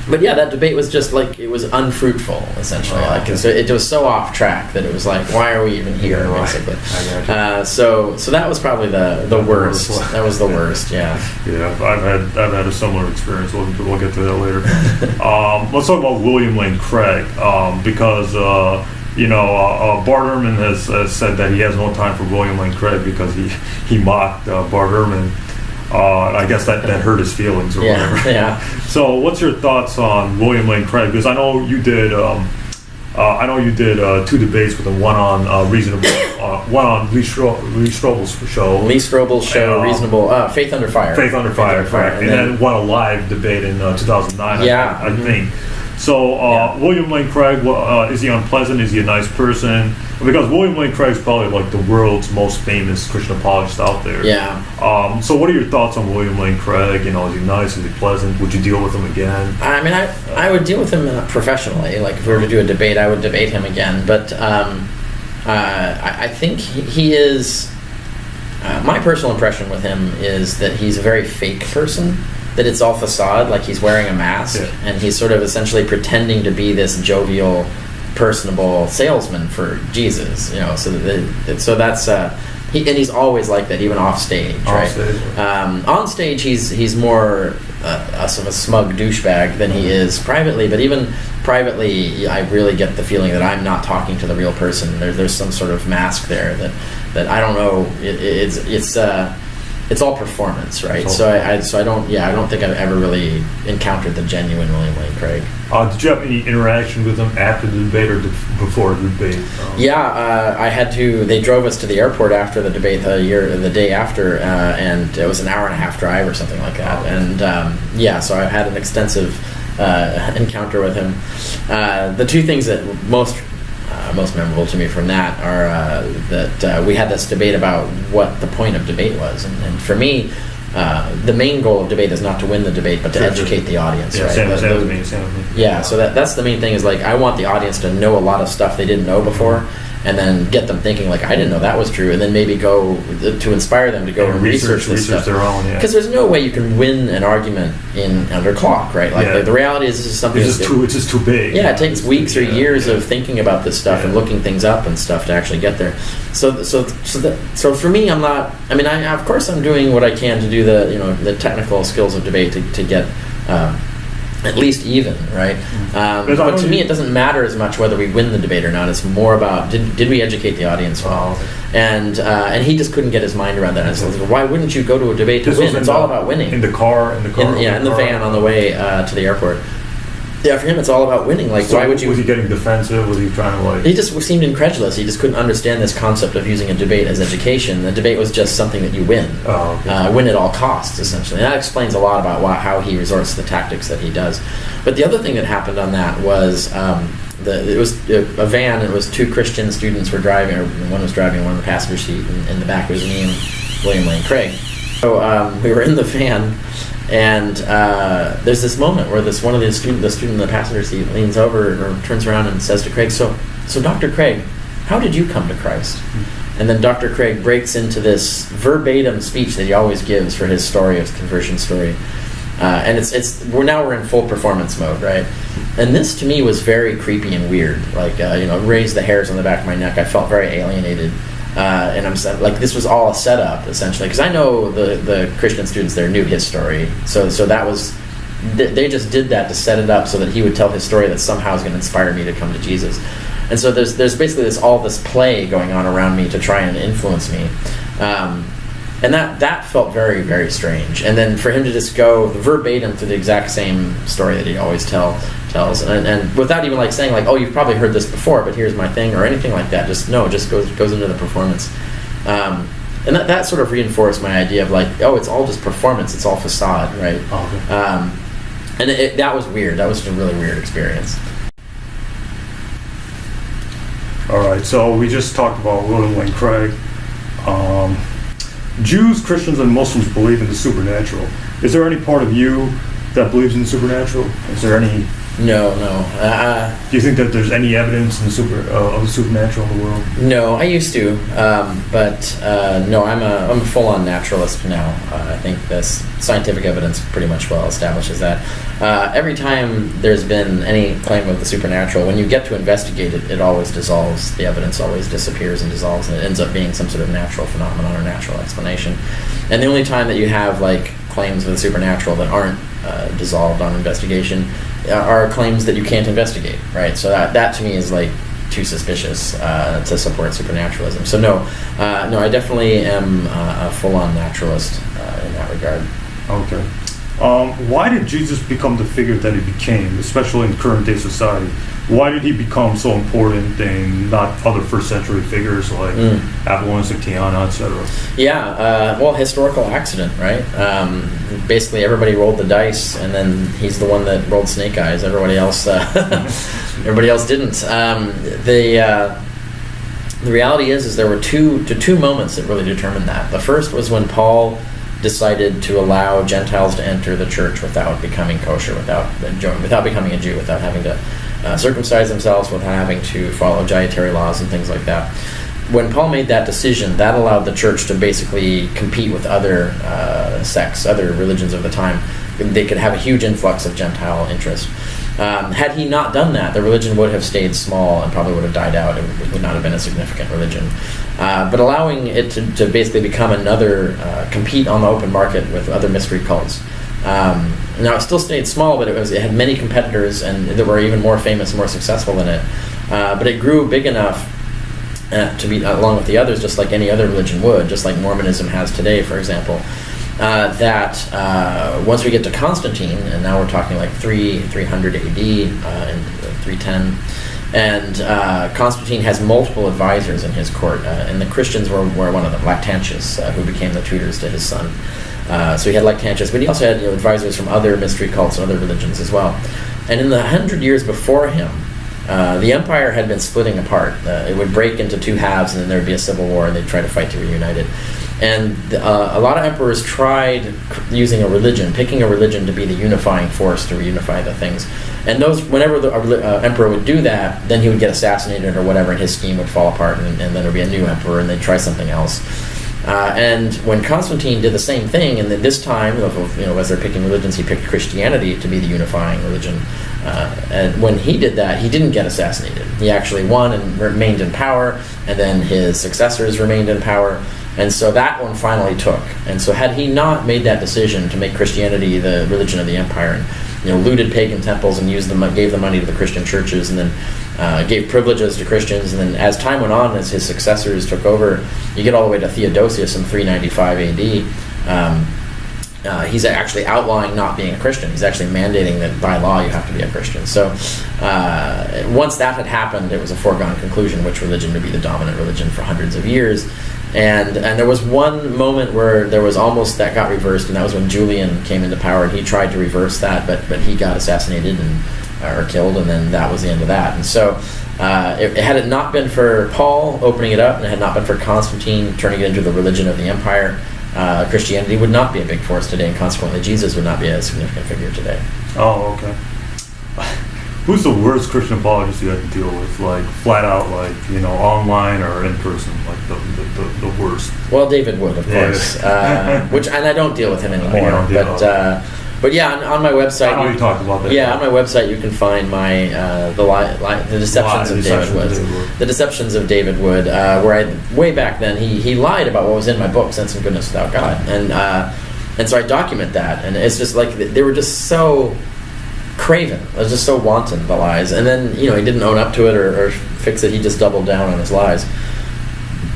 But yeah, that debate was just like, it was unfruitful, essentially. So it was so off track that it was like, why are we even here, basically? So that was probably the worst. That was the worst, yeah. Yeah, I've had a similar experience. We'll get to that later. Let's talk about William Lane Craig, because Bart Ehrman has said that he has no time for William Lane Craig because he mocked Bart Ehrman. I guess that hurt his feelings or whatever. Yeah. So, what's your thoughts on William Lane Craig? Because I know you did. Two debates with him. One on one on Lee Strobel's show. Lee Strobel's show, Reasonable Faith Under Fire. Faith Under Fire, correct. And then one a live debate in 2009. Yeah. I think. So, William Lane Craig, is he unpleasant? Is he a nice person? Because William Lane Craig's probably like the world's most famous Christian apologist out there. Yeah. So, what are your thoughts on William Lane Craig? Is he nice? Is he pleasant? Would you deal with him again? I mean, I would deal with him professionally. Like, if we were to do a debate, I would debate him again. But I think he is. My personal impression with him is that he's a very fake person. That it's all facade, like he's wearing a mask, and he's sort of essentially pretending to be this jovial, personable salesman for Jesus. So that's he's always like that, even off stage, right? On stage, he's more a sort of a smug douchebag than he is privately. But even privately, I really get the feeling that I'm not talking to the real person. There's some sort of mask there that I don't know. It's all performance, right? So I don't think I've ever really encountered the genuine William Lane Craig. Did you have any interaction with him after the debate or before the debate? I had to. They drove us to the airport after the debate the day after, and it was an hour and a half drive or something like that. And so I had an extensive encounter with him. The two things that most memorable to me from that are that we had this debate about what the point of debate was, and for me, the main goal of debate is not to win the debate, but to educate the audience. Yeah, right? Same with me. Yeah, so that's the main thing. Is like I want the audience to know a lot of stuff they didn't know before, and then get them thinking like I didn't know that was true, and then maybe go to inspire them to go and research this stuff. Their own. Because there's no way you can win an argument in under clock, right? Like the reality is this is something. It's just too big. Yeah, it takes weeks or years of thinking about this stuff and looking things up and stuff to actually get there. So for me, I'm not. I mean, of course I'm doing what I can to do the technical skills of debate to get. At least even, right? But to me, it doesn't matter as much whether we win the debate or not. It's more about did we educate the audience well? And he just couldn't get his mind around that. And so, why wouldn't you go to a debate to win? It's all about winning. In the car. In the van on the way to the airport. Yeah, for him, it's all about winning. Like, so why would you? Was he getting defensive? Was he trying to He just seemed incredulous. He just couldn't understand this concept of using a debate as education. The debate was just something that you win, win at all costs, essentially. And that explains a lot about how he resorts to the tactics that he does. But the other thing that happened on that was it was a van. It was two Christian students were driving, or one was driving, one in the passenger seat, and in the back it was me and William Lane Craig. So we were in the van. And there's this moment where the student in the passenger seat leans over or turns around and says to Craig, so Dr. Craig, how did you come to Christ? And then Dr. Craig breaks into this verbatim speech that he always gives for his story, his conversion story. And we're in full performance mode, right? And this to me was very creepy and weird. Like, raised the hairs on the back of my neck. I felt very alienated. And I'm like, this was all a setup essentially, because I know the Christian students there knew his story, so that was they just did that to set it up so that he would tell his story that somehow is going to inspire me to come to Jesus. And so there's basically this play going on around me to try and influence me, and that felt very, very strange. And then for him to just go verbatim to the exact same story that he always tells, and without even like saying like, oh, you've probably heard this before, but here's my thing or anything like that. Just goes into the performance, and that sort of reinforced my idea of like, oh, it's all just performance, it's all facade, right? And that was weird. That was a really weird experience. All right, so we just talked about William Lane Craig. Jews, Christians, and Muslims believe in the supernatural. Is there any part of you that believes in the supernatural? Is there any? No. Do you think that there's any evidence in of the supernatural in the world? No, I used to, but no, I'm a full-on naturalist now. I think this scientific evidence pretty much well establishes that. Every time there's been any claim of the supernatural, when you get to investigate it, it always dissolves. The evidence always disappears and dissolves, and it ends up being some sort of natural phenomenon or natural explanation. And the only time that you have like claims of the supernatural that aren't dissolved on investigation are claims that you can't investigate, right? So that to me is like too suspicious to support supernaturalism. So no, I definitely am a full-on naturalist in that regard. Okay. Why did Jesus become the figure that he became, especially in current day society? Why did he become so important and not other first century figures like Apollonius of Tyana, etc.? Yeah, well, historical accident, right? Basically, everybody rolled the dice, and then he's the one that rolled snake eyes. Everybody else didn't. The reality is there were two moments that really determined that. The first was when Paul decided to allow Gentiles to enter the church without becoming kosher, without becoming a Jew, without having to circumcise themselves, without having to follow dietary laws and things like that. When Paul made that decision, that allowed the church to basically compete with other sects, other religions of the time. They could have a huge influx of Gentile interest. Had he not done that, the religion would have stayed small and probably would have died out. It would not have been a significant religion. But allowing it to basically become another, compete on the open market with other mystery cults. Now, it still stayed small, but it had many competitors, and that were even more famous and more successful than it. But it grew big enough to be, along with the others, just like any other religion would, just like Mormonism has today, for example. That once we get to Constantine, and now we're talking like 300 AD and 310, and Constantine has multiple advisors in his court, and the Christians were one of them, Lactantius, who became the tutors to his son. So he had Lactantius, but he also had advisors from other mystery cults and other religions as well. And in the 100 years before him, the empire had been splitting apart. It would break into two halves, and then there would be a civil war, and they'd try to fight to reunite it. And a lot of emperors tried using a religion, picking a religion to be the unifying force to reunify the things. And whenever the emperor would do that, then he would get assassinated or whatever, and his scheme would fall apart, and then there would be a new emperor, and they'd try something else. And when Constantine did the same thing, and then this time, as they're picking religions, he picked Christianity to be the unifying religion. And when he did that, he didn't get assassinated. He actually won and remained in power, and then his successors remained in power. And so that one finally took. And so had he not made that decision to make Christianity the religion of the empire, and looted pagan temples and gave the money to the Christian churches, and then gave privileges to Christians, and then as time went on, as his successors took over, you get all the way to Theodosius in 395 AD. He's actually outlawing not being a Christian. He's actually mandating that by law you have to be a Christian. So once that had happened, it was a foregone conclusion which religion would be the dominant religion for hundreds of years. And there was one moment where there was almost that got reversed, and that was when Julian came into power, and he tried to reverse that, but he got assassinated or killed, and then that was the end of that. And so had it not been for Paul opening it up, and it had not been for Constantine turning it into the religion of the empire, Christianity would not be a big force today, and consequently Jesus would not be a significant figure today. Oh, okay. Who's the worst Christian apologist you had to deal with? Like flat out, online or in person, like the worst. Well, David Wood, of course. And I don't deal with him anymore. But yeah, on my website. I know you talked about that. Yeah, on my website you can find my the deceptions of David Wood. The deceptions of David Wood, where way back then he lied about what was in my book, Sense and Goodness Without God, and so I document that, and it's just like they were just so craven. It was just so wanton, the lies. And then, he didn't own up to it or fix it. He just doubled down on his lies.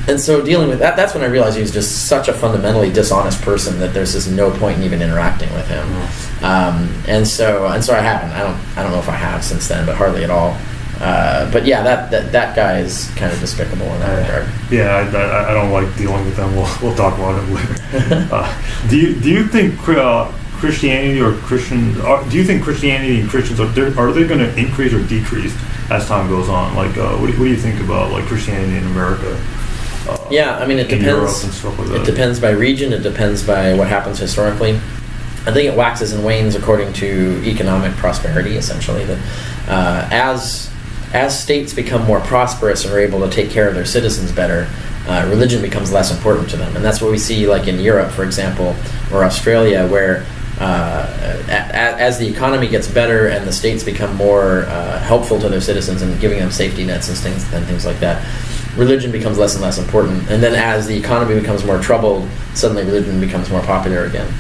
And so dealing with that, that's when I realized he was just such a fundamentally dishonest person that there's just no point in even interacting with him. And so I haven't. I don't know if I have since then, but hardly at all. But yeah, that guy is kind of despicable in that regard. Yeah, I don't like dealing with them. We'll talk about it later. Do you think Christianity or Christians? Do you think Christianity and Christians are they going to increase or decrease as time goes on? Like, what do you think about like Christianity in America? Yeah, I mean, it depends. And stuff like that. It depends by region. It depends by what happens historically. I think it waxes and wanes according to economic prosperity. Essentially, that as states become more prosperous and are able to take care of their citizens better, religion becomes less important to them, and that's what we see, like in Europe, for example, or Australia, where as the economy gets better and the states become more helpful to their citizens and giving them safety nets and things like that, religion becomes less and less important. And then as the economy becomes more troubled, suddenly religion becomes more popular again.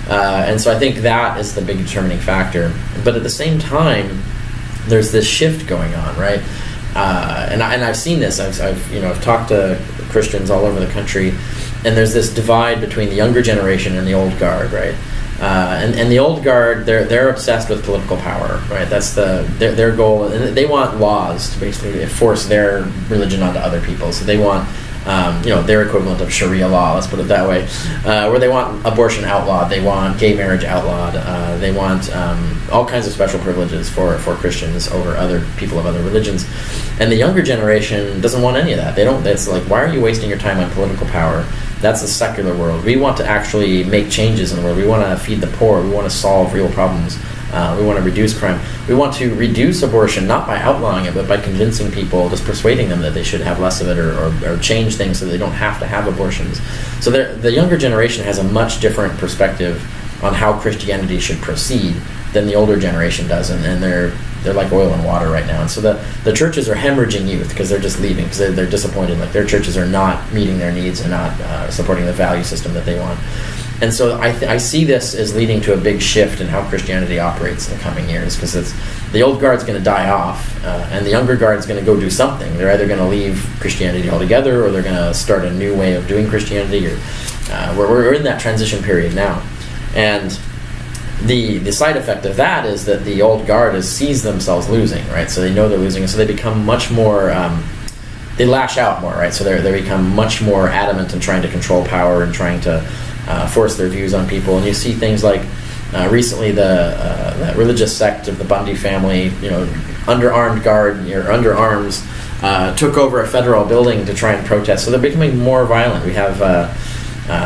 And so I think that is the big determining factor. But at the same time, there's this shift going on, right? and I've seen this. I've talked to Christians all over the country, and there's this divide between the younger generation and the old guard, right? And the old guard, they're obsessed with political power, right? That's their goal, and they want laws to basically force their religion onto other people. So they want, their equivalent of Sharia law, let's put it that way, where they want abortion outlawed, they want gay marriage outlawed, they want all kinds of special privileges for Christians over other people of other religions. And the younger generation doesn't want any of that. It's like, why are you wasting your time on political power? That's the secular world. We want to actually make changes in the world. We want to feed the poor. We want to solve real problems. We want to reduce crime. We want to reduce abortion, not by outlawing it, but by convincing people, just persuading them that they should have less of it, or change things so they don't have to have abortions. So the younger generation has a much different perspective on how Christianity should proceed than the older generation does, and they're like oil and water right now. And so the churches are hemorrhaging youth because they're just leaving, because they're disappointed. Like, their churches are not meeting their needs and not supporting the value system that they want. And so I see this as leading to a big shift in how Christianity operates in the coming years, because the old guard's going to die off, and the younger guard's going to go do something. They're either going to leave Christianity altogether, or they're going to start a new way of doing Christianity. Or we're in that transition period now, and the side effect of that is that the old guard sees themselves losing, right? So they know they're losing, and so they become much more. They lash out more, right? So they become much more adamant in trying to control power and trying to force their views on people. And you see things like recently that religious sect of the Bundy family, under armed guard or under arms, took over a federal building to try and protest. So they're becoming more violent. We have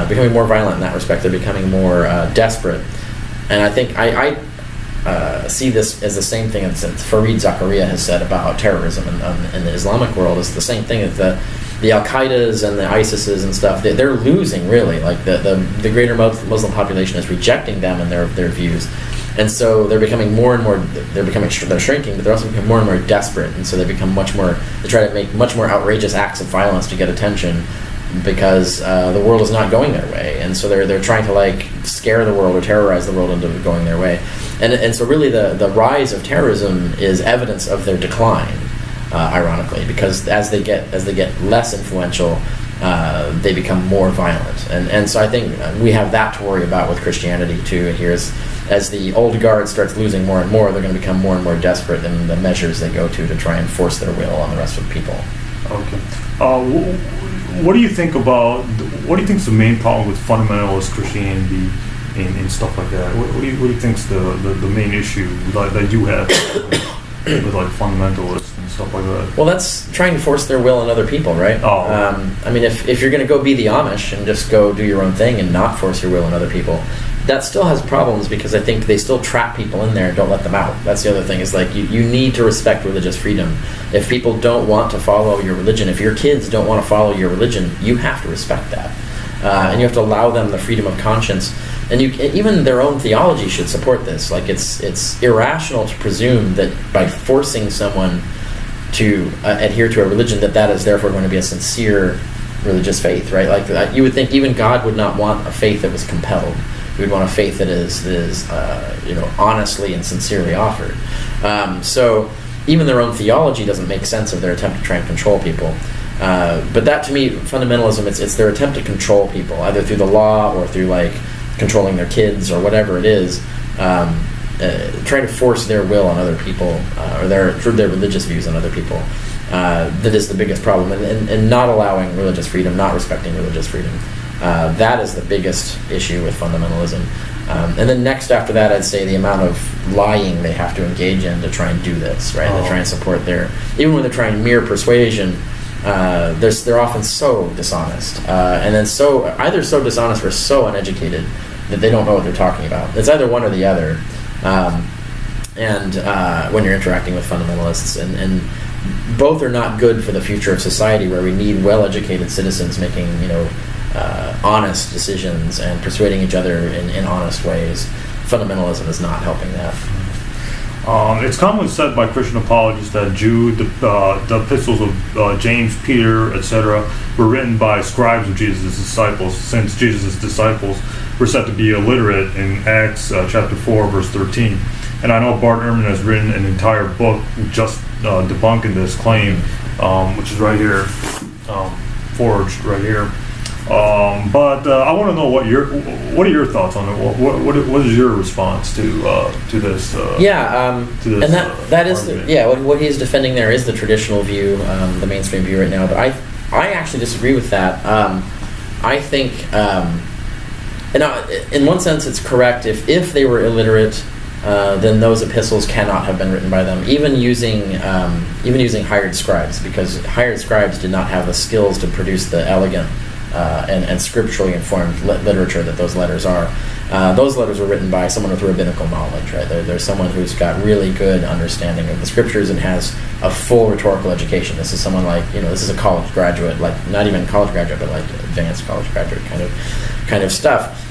becoming more violent in that respect. They're becoming more desperate. And I think I see this as the same thing that Fareed Zakaria has said about terrorism in the Islamic world. It's the same thing that the Al-Qaedas and the ISISes and stuff, they're losing, really. Like, the greater Muslim population is rejecting them and their views. And so they're becoming more and more, they're shrinking, but they're also becoming more and more desperate. And so they try to make much more outrageous acts of violence to get attention, because the world is not going their way, and so they're trying to scare the world or terrorize the world into going their way, and so really the rise of terrorism is evidence of their decline, ironically, because as they get less influential, they become more violent, and so I think we have that to worry about with Christianity too. Here, as the old guard starts losing more and more, they're going to become more and more desperate in the measures they go to try and force their will on the rest of the people. Okay. What do you think is the main problem with fundamentalist Christianity and stuff like that? What do you think is the main issue that you have with fundamentalists and stuff like that? Well, that's trying to force their will on other people, right? I mean, if you're going to go be the Amish and just go do your own thing and not force your will on other people, that still has problems, because I think they still trap people in there and don't let them out. That's the other thing, is you need to respect religious freedom. If people don't want to follow your religion, if your kids don't want to follow your religion, you have to respect that. And you have to allow them the freedom of conscience. And even their own theology should support this. It's irrational to presume that by forcing someone to adhere to a religion, that is therefore going to be a sincere religious faith, right? You would think even God would not want a faith that was compelled. We would want a faith that is honestly and sincerely offered. So even their own theology doesn't make sense of their attempt to try and control people. But that, to me, fundamentalism, it's their attempt to control people, either through the law or through controlling their kids or whatever it is, trying to force their will on other people, or their religious views on other people. That is the biggest problem, and not allowing religious freedom, not respecting religious freedom. That is the biggest issue with fundamentalism. And then next after that, I'd say the amount of lying they have to engage in to try and do this, right? To try and support even when they're trying mere persuasion, they're often so dishonest, and then either so dishonest or so uneducated that they don't know what they're talking about. It's either one or the other. When you're interacting with fundamentalists, and both are not good for the future of society, where we need well-educated citizens making honest decisions and persuading each other in honest ways. Fundamentalism is not helping that. It's commonly said by Christian apologists that Jude, the epistles of James, Peter, etc., were written by scribes of Jesus' disciples, since Jesus' disciples were said to be illiterate in Acts chapter 4, verse 13. and I know Bart Ehrman has written an entire book just debunking this claim, which is right here, forged right here. But I want to know what are your thoughts on it? What is your response to this? To this, and that is what he's defending there is the traditional view, the mainstream view right now. But I actually disagree with that. I think, in one sense, it's correct. If they were illiterate, then those epistles cannot have been written by them, even using hired scribes, because hired scribes did not have the skills to produce the elegant and scripturally informed literature that those letters are. Those letters were written by someone with rabbinical knowledge, right? There's someone who's got really good understanding of the scriptures and has a full rhetorical education. This is someone like, this is a college graduate, like not even college graduate, but like advanced college graduate kind of stuff.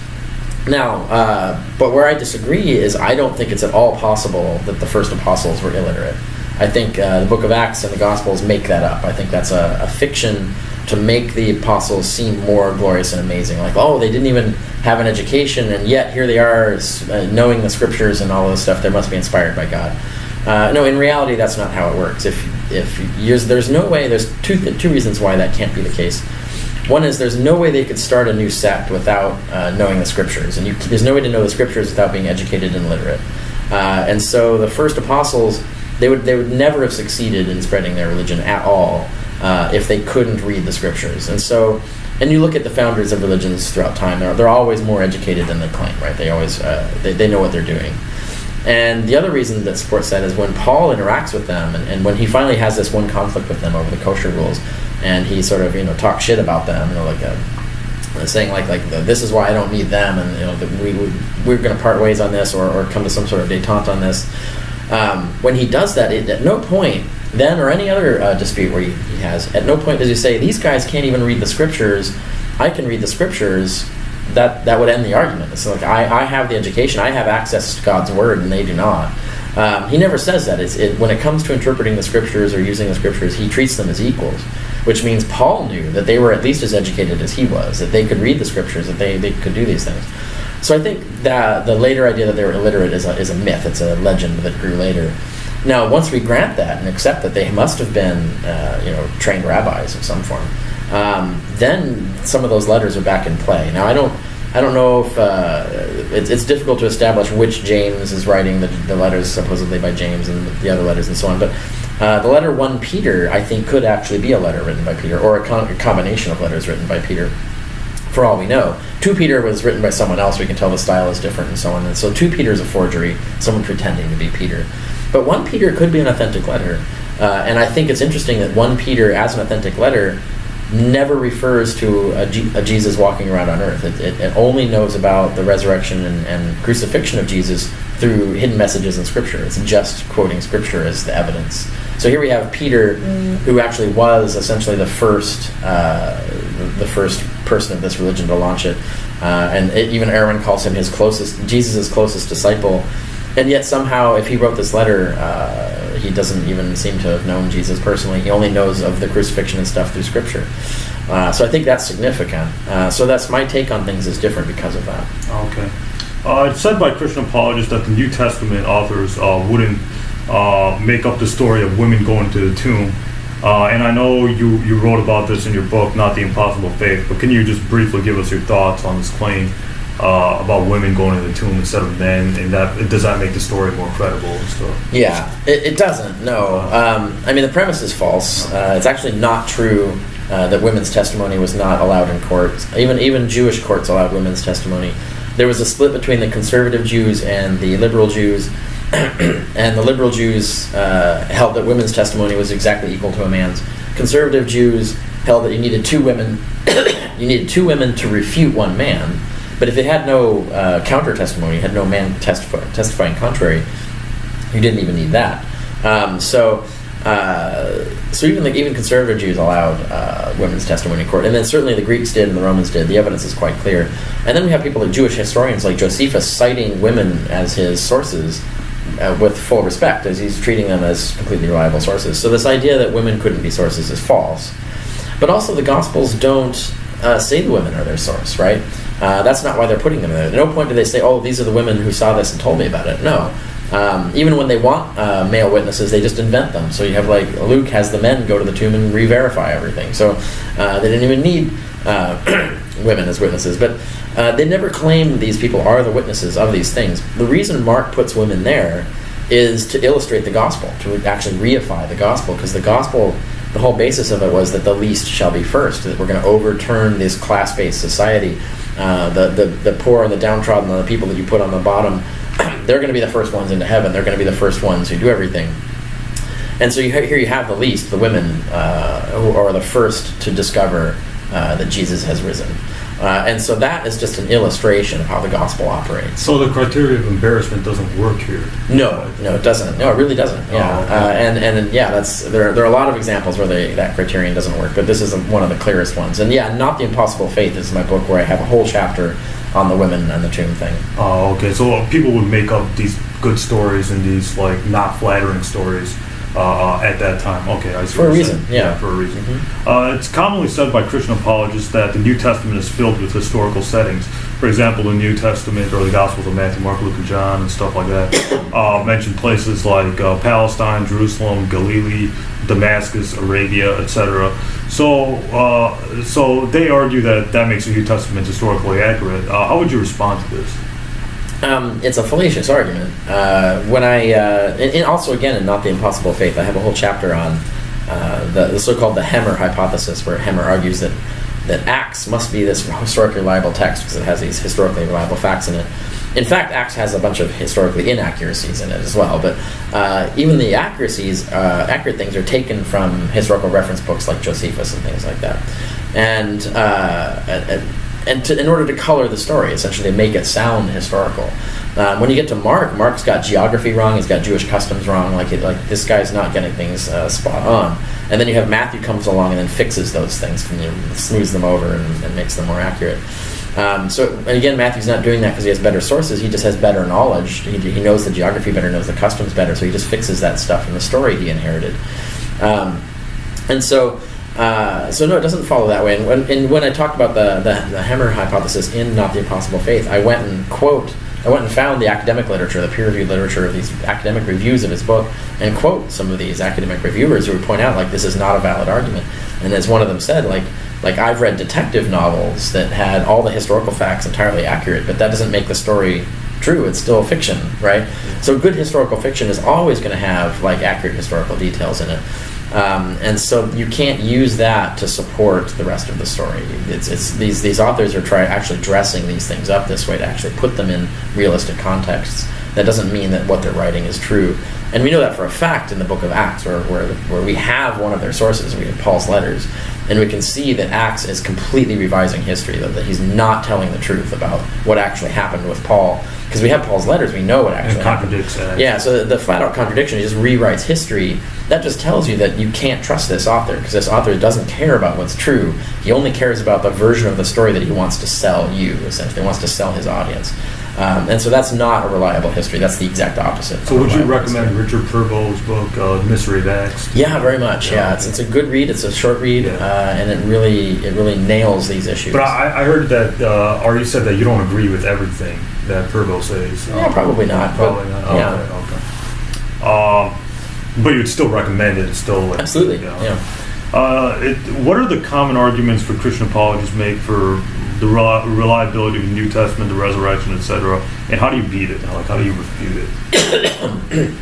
Now, but where I disagree is I don't think it's at all possible that the first apostles were illiterate. I think the book of Acts and the Gospels make that up. I think that's a fiction to make the apostles seem more glorious and amazing. Like, oh, they didn't even have an education, and yet here they are knowing the scriptures and all this stuff. They must be inspired by God. No, in reality, that's not how it works. There's no way. There's two reasons why that can't be the case. One is there's no way they could start a new sect without knowing the scriptures, and there's no way to know the scriptures without being educated and literate. And so the first apostles, they would never have succeeded in spreading their religion at all if they couldn't read the scriptures. And you look at the founders of religions throughout time; they're always more educated than they claim, right? They always they know what they're doing. And the other reason that supports that is when Paul interacts with them, and when he finally has this one conflict with them over the kosher rules, and he sort of talks shit about them, saying like this is why I don't need them, and we're going to part ways on this, or come to some sort of détente on this. When he does that, at no point then or any other dispute where he has, at no point does he say these guys can't even read the scriptures. I can read the scriptures. That would end the argument. It's like I have the education, I have access to God's word, and they do not. He never says that. When it comes to interpreting the scriptures or using the scriptures, he treats them as equals, which means Paul knew that they were at least as educated as he was, that they could read the scriptures, that they could do these things. So I think that the later idea that they were illiterate is a myth. It's a legend that grew later. Now, once we grant that and accept that they must have been trained rabbis of some form, then some of those letters are back in play. Now, I don't know if it's difficult to establish which James is writing the letters supposedly by James and the other letters and so on, but the letter 1 Peter, I think, could actually be a letter written by Peter, or a combination of letters written by Peter, for all we know. 2 Peter was written by someone else. We can tell the style is different and so on, and so 2 Peter is a forgery, someone pretending to be Peter. But 1 Peter could be an authentic letter, and I think it's interesting that 1 Peter, as an authentic letter, never refers to a Jesus walking around on earth. It only knows about the resurrection and crucifixion of Jesus through hidden messages in Scripture. It's just quoting Scripture as the evidence. So here we have Peter, who actually was essentially the first person of this religion to launch it, and even Aaron calls him Jesus' closest disciple. And yet somehow, if he wrote this letter, he doesn't even seem to have known Jesus personally. He only knows of the crucifixion and stuff through Scripture. So I think that's significant. So that's my take on things is different because of that. Okay. It's said by Christian apologists that the New Testament authors wouldn't make up the story of women going to the tomb. And I know you wrote about this in your book, Not the Impossible Faith, but can you just briefly give us your thoughts on this claim about women going to the tomb instead of men, and does that make the story more credible and stuff? Yeah, it doesn't, no. I mean, the premise is false. It's actually not true that women's testimony was not allowed in courts. Even Jewish courts allowed women's testimony. There was a split between the conservative Jews and the liberal Jews, and the liberal Jews held that women's testimony was exactly equal to a man's. Conservative Jews held that you needed 2 women you needed 2 women to refute 1 man. But if it had no counter testimony, had no man testifying contrary, you didn't even need that. So even conservative Jews allowed women's testimony in court, and then certainly the Greeks did and the Romans did. The evidence is quite clear. And then we have people like Jewish historians like Josephus citing women as his sources with full respect, as he's treating them as completely reliable sources. So this idea that women couldn't be sources is false. But also the Gospels don't say the women are their source, right? That's not why they're putting them there. At no point do they say, oh, these are the women who saw this and told me about it. No. Even when they want male witnesses, they just invent them. So you have like Luke has the men go to the tomb and re-verify everything. So they didn't even need women as witnesses. But they never claim these people are the witnesses of these things. The reason Mark puts women there is to illustrate the gospel, to actually reify the gospel, because the gospel, the whole basis of it was that the least shall be first, that we're going to overturn this class-based society. The poor and the downtrodden and the people that you put on the bottom, they're going to be the first ones into heaven. They're going to be the first ones who do everything. And so here you have the least, the women, who are the first to discover that Jesus has risen. And so that is just an illustration of how the gospel operates. So the criteria of embarrassment doesn't work here? No, it doesn't. No, it really doesn't. Yeah, Oh, okay. and yeah, there are a lot of examples where that criterion doesn't work, but this is one of the clearest ones. And yeah, Not the Impossible Faith is my book where I have a whole chapter on the women and the tomb thing. Oh, okay. So people would make up these good stories and these like not flattering stories at that time. Okay, I see. For a reason, yeah. For a reason. Mm-hmm. It's commonly said by Christian apologists that the New Testament is filled with historical settings. For example, the New Testament or the Gospels of Matthew, Mark, Luke, and John and stuff like that mention places like Palestine, Jerusalem, Galilee, Damascus, Arabia, etc. So they argue that makes the New Testament historically accurate. How would you respond to this? It's a fallacious argument. And also again in Not the Impossible Faith, I have a whole chapter on the so-called the Hemmer hypothesis, where Hemmer argues that Acts must be this historically reliable text because it has these historically reliable facts in it. In fact, Acts has a bunch of historically inaccuracies in it as well, but even the accurate things are taken from historical reference books like Josephus and things like that. In order to color the story, essentially, they make it sound historical. When you get to Mark's got geography wrong. He's got Jewish customs wrong. Like this guy's not getting things spot on. And then you have Matthew comes along and then fixes those things, and smooths them over and makes them more accurate. And again, Matthew's not doing that because he has better sources. He just has better knowledge. He knows the geography better, knows the customs better, so he just fixes that stuff in the story he inherited. So no, it doesn't follow that way. And when I talked about the Hemmer hypothesis in Not the Impossible Faith, I went and found the academic literature, the peer-reviewed literature of these academic reviews of his book, and quote some of these academic reviewers who would point out, like, this is not a valid argument. And as one of them said, like I've read detective novels that had all the historical facts entirely accurate, but that doesn't make the story true. It's still fiction, right? So good historical fiction is always going to have like accurate historical details in it. And so you can't use that to support the rest of the story. It's these authors are actually dressing these things up this way to actually put them in realistic contexts. That doesn't mean that what they're writing is true. And we know that for a fact in the book of Acts, where we have one of their sources, we have Paul's letters, and we can see that Acts is completely revising history, that he's not telling the truth about what actually happened with Paul. Because we have Paul's letters, we know what actually contradicts happened. Yeah, so the flat-out contradiction, he just rewrites history. That just tells you that you can't trust this author, because this author doesn't care about what's true. He only cares about the version of the story that he wants to sell you, essentially. He wants to sell his audience. And so that's not a reliable history. That's the exact opposite. So would you recommend Richard Purville's book, Mystery of Acts? Yeah, very much. Yeah, it's a good read. It's a short read, and it really nails these issues. But I heard that, or you said that you don't agree with everything that Purville says. Yeah, probably not. Probably not. Okay. But you'd still recommend it. It's still absolutely. Yeah. What are the common arguments for Christian apologists make for the reliability of the New Testament, the resurrection, etc., and how do you beat it? Like, how do you refute it?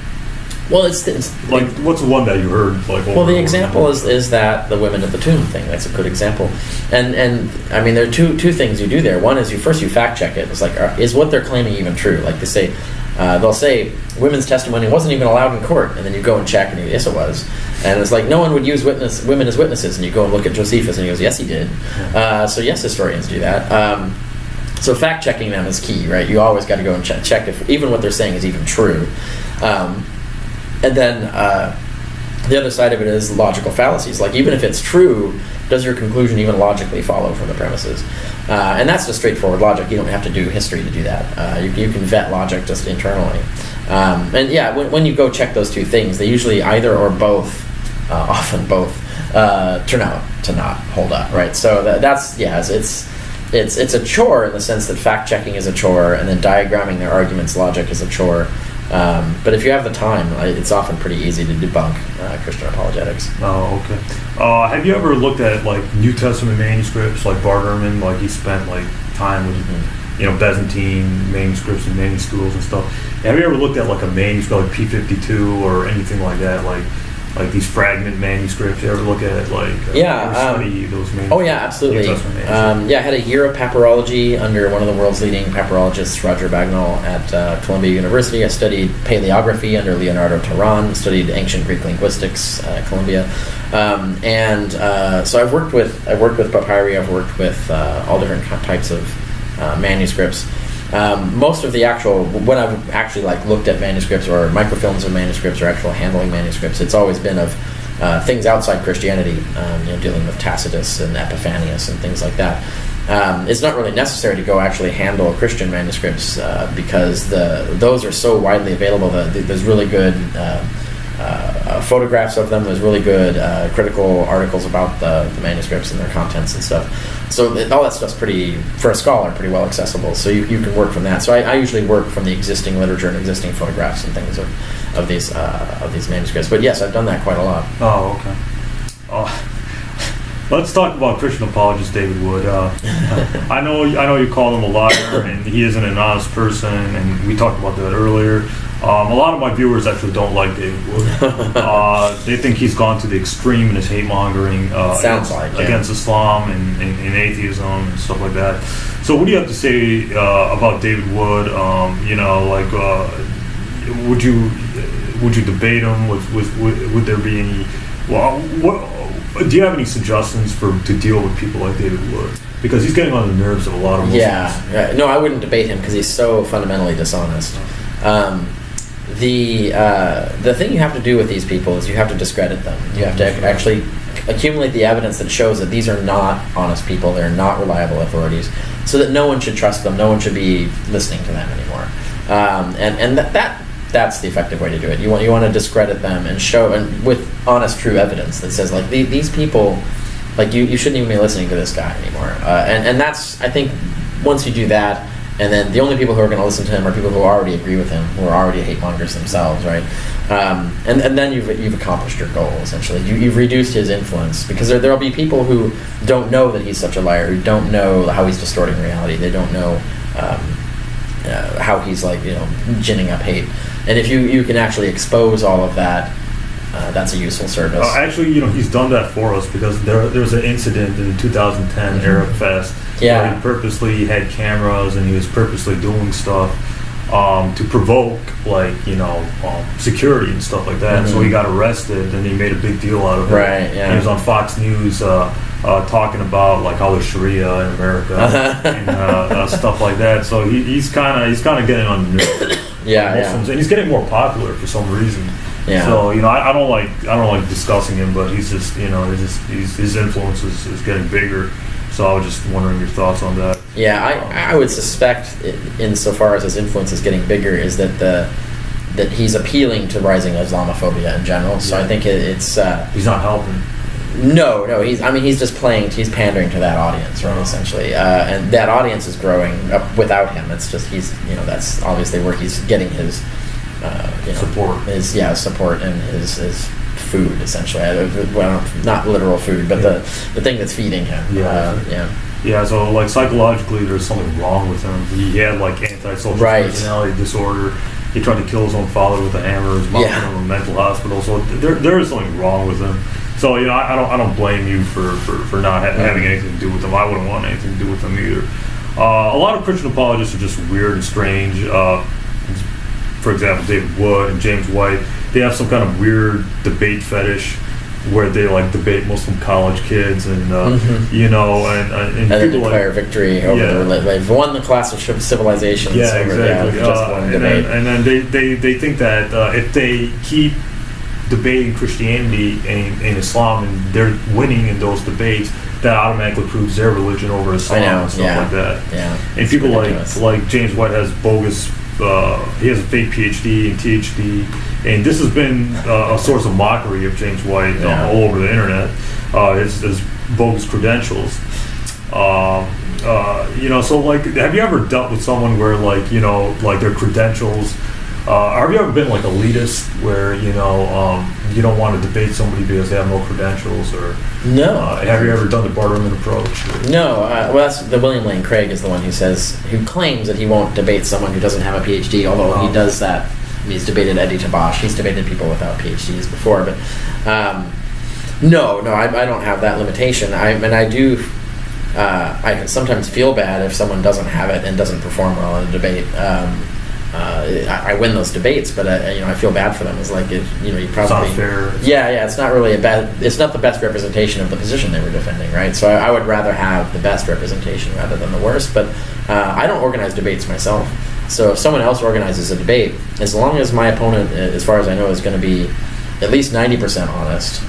Well, it's like, what's one that you heard? Like, the example is that the women at the tomb thing. That's a good example, and I mean, there are two things you do there. One is you fact check it. It's like, is what they're claiming even true? Like they say, they'll say women's testimony wasn't even allowed in court, and then you go and check, and you go, yes, it was. And it's like, no one would use women as witnesses, and you go and look at Josephus, and he goes, yes, he did. So yes, historians do that. So fact checking them is key, right? You always got to go and check if even what they're saying is even true. And then the other side of it is logical fallacies. Like, even if it's true, does your conclusion even logically follow from the premises? And that's just straightforward logic. You don't have to do history to do that. You can vet logic just internally. And yeah, when you go check those two things, they usually either or both, often both, turn out to not hold up, right? So it's a chore in the sense that fact checking is a chore, and then diagramming their arguments logic is a chore. But if you have the time, it's often pretty easy to debunk Christian apologetics. Oh, okay. Have you ever looked at like New Testament manuscripts, like Bart Ehrman? Like he spent like time with, Byzantine manuscripts and many schools and stuff. Have you ever looked at like a manuscript like P52 or anything like that? Like these fragment manuscripts. You ever look at or study those manuscripts? Oh yeah, absolutely. I had a year of papyrology under one of the world's leading papyrologists, Roger Bagnall, at Columbia University. I studied paleography under Leonardo Terran. Studied ancient Greek linguistics at Columbia, so I've worked with papyri. I've worked with all different types of manuscripts. Most of the when I've actually looked at manuscripts or microfilms of manuscripts or actual handling manuscripts, it's always been of things outside Christianity, dealing with Tacitus and Epiphanius and things like that. It's not really necessary to go actually handle Christian manuscripts because those are so widely available. There's really good photographs of them. There's really good critical articles about the manuscripts and their contents and stuff. So all that stuff's for a scholar, pretty well accessible. So you can work from that. So I usually work from the existing literature and existing photographs and things of these manuscripts. But yes, I've done that quite a lot. Oh, okay. Let's talk about Christian apologist David Wood. I know you call him a liar, and he isn't an honest person, and we talked about that earlier. A lot of my viewers actually don't like David Wood. They think he's gone to the extreme in his hate mongering against Islam and atheism and stuff like that. So what do you have to say about David Wood? Would you debate him? Would there be any? Do you have any suggestions to deal with people like David Wood? Because he's getting on the nerves of a lot of Muslims. Yeah. No, I wouldn't debate him because he's so fundamentally dishonest. The thing you have to do with these people is you have to discredit them. You have to actually accumulate the evidence that shows that these are not honest people, they're not reliable authorities, so that no one should trust them, no one should be listening to them anymore. And that's the effective way to do it. You want to discredit them and show, and with honest, true evidence that says these people, you shouldn't even be listening to this guy anymore. And that's, I think, once you do that. And then the only people who are going to listen to him are people who already agree with him, who are already hate mongers themselves, right? And then you've accomplished your goal, essentially. You've reduced his influence, because there'll be people who don't know that he's such a liar, who don't know how he's distorting reality. They don't know how he's ginning up hate. And if you can actually expose all of that, that's a useful service. Actually, he's done that for us, because there's an incident in the 2010 Arab Fest where he purposely had cameras and he was purposely doing stuff to provoke, security and stuff like that. So he got arrested, and he made a big deal out of it. Right. Yeah. He was on Fox News talking about how there's Sharia in America and stuff like that. So he's kind of getting on the nerves. Muslims, and he's getting more popular for some reason. Yeah. So I don't like discussing him, but he's just his influence is getting bigger. So I was just wondering your thoughts on that. Yeah, I would suspect, insofar as his influence is getting bigger, is that he's appealing to rising Islamophobia in general. So I think it's he's not helping. No, he's just pandering to that audience, right? Essentially, and that audience is growing up without him. It's just that's obviously where he's getting his support. His support and his food, essentially. Well, not literal food, but the thing that's feeding him. Yeah, so psychologically there's something wrong with him. He had antisocial personality disorder. He tried to kill his own father with a hammer. His mom put him in a mental hospital. So there is something wrong with him. So I don't blame you for not having anything to do with him. I wouldn't want anything to do with him either. A lot of Christian apologists are just weird and strange. For example, David Wood and James White, they have some kind of weird debate fetish where they debate Muslim college kids and and people declare victory over they've won the class of civilizations. Yeah, exactly. Just one debate. And then they think that if they keep debating Christianity and Islam and they're winning in those debates, that automatically proves their religion over Islam and stuff like that. Yeah. And people like James White has bogus. He has a fake PhD and THD, and this has been a source of mockery of James White all over the internet. His bogus credentials. So have you ever dealt with someone where their credentials Have you ever been like elitist, where you don't want to debate somebody because they have no credentials, or No. have you ever done the Barterman approach? No. Well, that's the William Lane Craig is the one who claims that he won't debate someone who doesn't have a PhD. Although he does that. He's debated Eddie Tabash. He's debated people without PhDs before, but no, I don't have that limitation. I do. I sometimes feel bad if someone doesn't have it and doesn't perform well in a debate. I win those debates, but I feel bad for them. It's like you probably It's not fair. Yeah, it's not really it's not the best representation of the position they were defending, right? So I would rather have the best representation rather than the worst. But I don't organize debates myself. So if someone else organizes a debate, as long as my opponent, as far as I know, is going to be at least 90% honest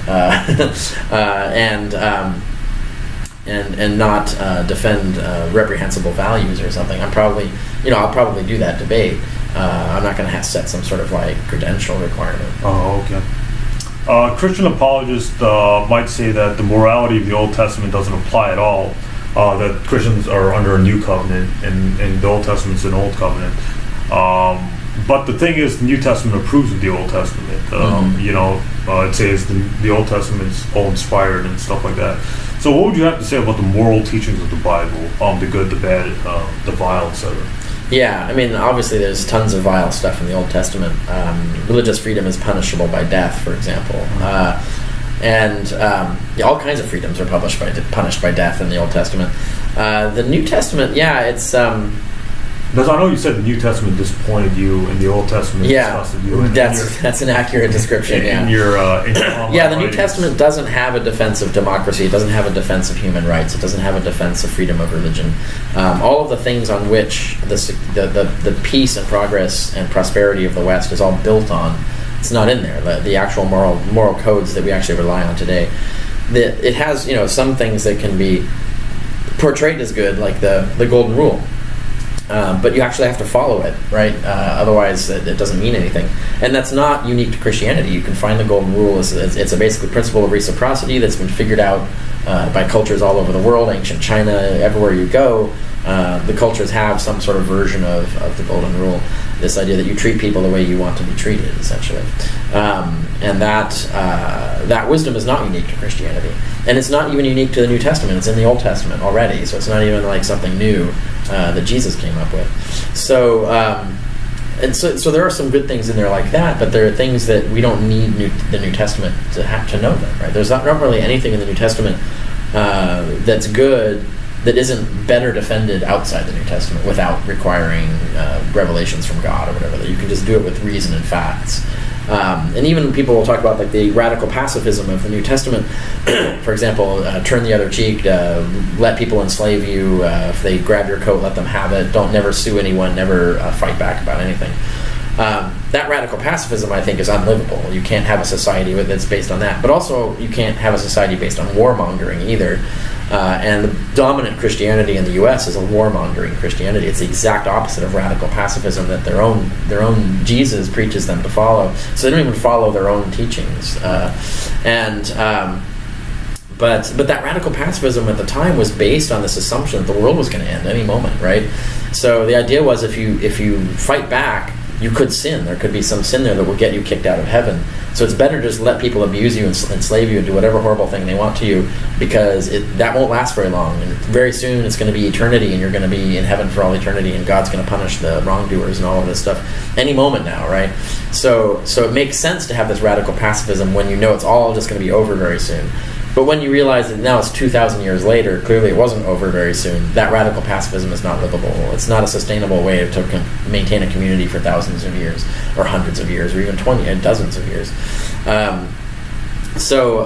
and not defend reprehensible values or something, I'll probably do that debate. I'm not going to set some sort of like credential requirement. Oh, okay. Christian apologists might say that the morality of the Old Testament doesn't apply at all. That Christians are under a new covenant, and the Old Testament's an old covenant. But the thing is, the New Testament approves of the Old Testament. It says the Old Testament's all inspired and stuff like that. So what would you have to say about the moral teachings of the Bible? The good, the bad, the vile, etc.? Yeah, I mean, obviously there's tons of vile stuff in the Old Testament. Religious freedom is punishable by death, for example. All kinds of freedoms are punished by death in the Old Testament. The New Testament, it's... Because I know you said the New Testament disappointed you, and the Old Testament disgusted you. That's an accurate description. In your the New Testament doesn't have a defense of democracy. It doesn't have a defense of human rights. It doesn't have a defense of freedom of religion. All of the things on which the peace and progress and prosperity of the West is all built on, it's not in there. The actual moral codes that we actually rely on today. It has some things that can be portrayed as good, like the Golden Rule. But you actually have to follow it, right? Otherwise, it doesn't mean anything. And that's not unique to Christianity. You can find the Golden Rule. It's a basically principle of reciprocity that's been figured out by cultures all over the world, ancient China, everywhere you go. The cultures have some sort of version of the Golden Rule, this idea that you treat people the way you want to be treated, essentially. And that wisdom is not unique to Christianity. And it's not even unique to the New Testament. It's in the Old Testament already, so it's not even like something new that Jesus came up with. So there are some good things in there like that, but there are things that we don't need the New Testament to have to know them, right? There's not really anything in the New Testament that's good that isn't better defended outside the New Testament without requiring revelations from God or whatever. That you can just do it with reason and facts. And even people will talk about like the radical pacifism of the New Testament. For example, turn the other cheek, let people enslave you. If they grab your coat, let them have it. Don't never sue anyone, never fight back about anything. That radical pacifism, I think, is unlivable. You can't have a society that's based on that. But also, you can't have a society based on warmongering either. And the dominant Christianity in the U.S. is a warmongering Christianity. It's the exact opposite of radical pacifism that their own Jesus preaches them to follow. So they don't even follow their own teachings. But that radical pacifism at the time was based on this assumption that the world was going to end any moment, right? So the idea was if you fight back, you could sin. There could be some sin there that will get you kicked out of heaven. So it's better to just let people abuse you and enslave you and do whatever horrible thing they want to you, because that won't last very long. And very soon it's going to be eternity, and you're going to be in heaven for all eternity, and God's going to punish the wrongdoers and all of this stuff any moment now, right? So it makes sense to have this radical pacifism when you know it's all just going to be over very soon. But when you realize that now it's 2,000 years later, clearly it wasn't over very soon, that radical pacifism is not livable. It's not a sustainable way to maintain a community for thousands of years, or hundreds of years, or even dozens of years. So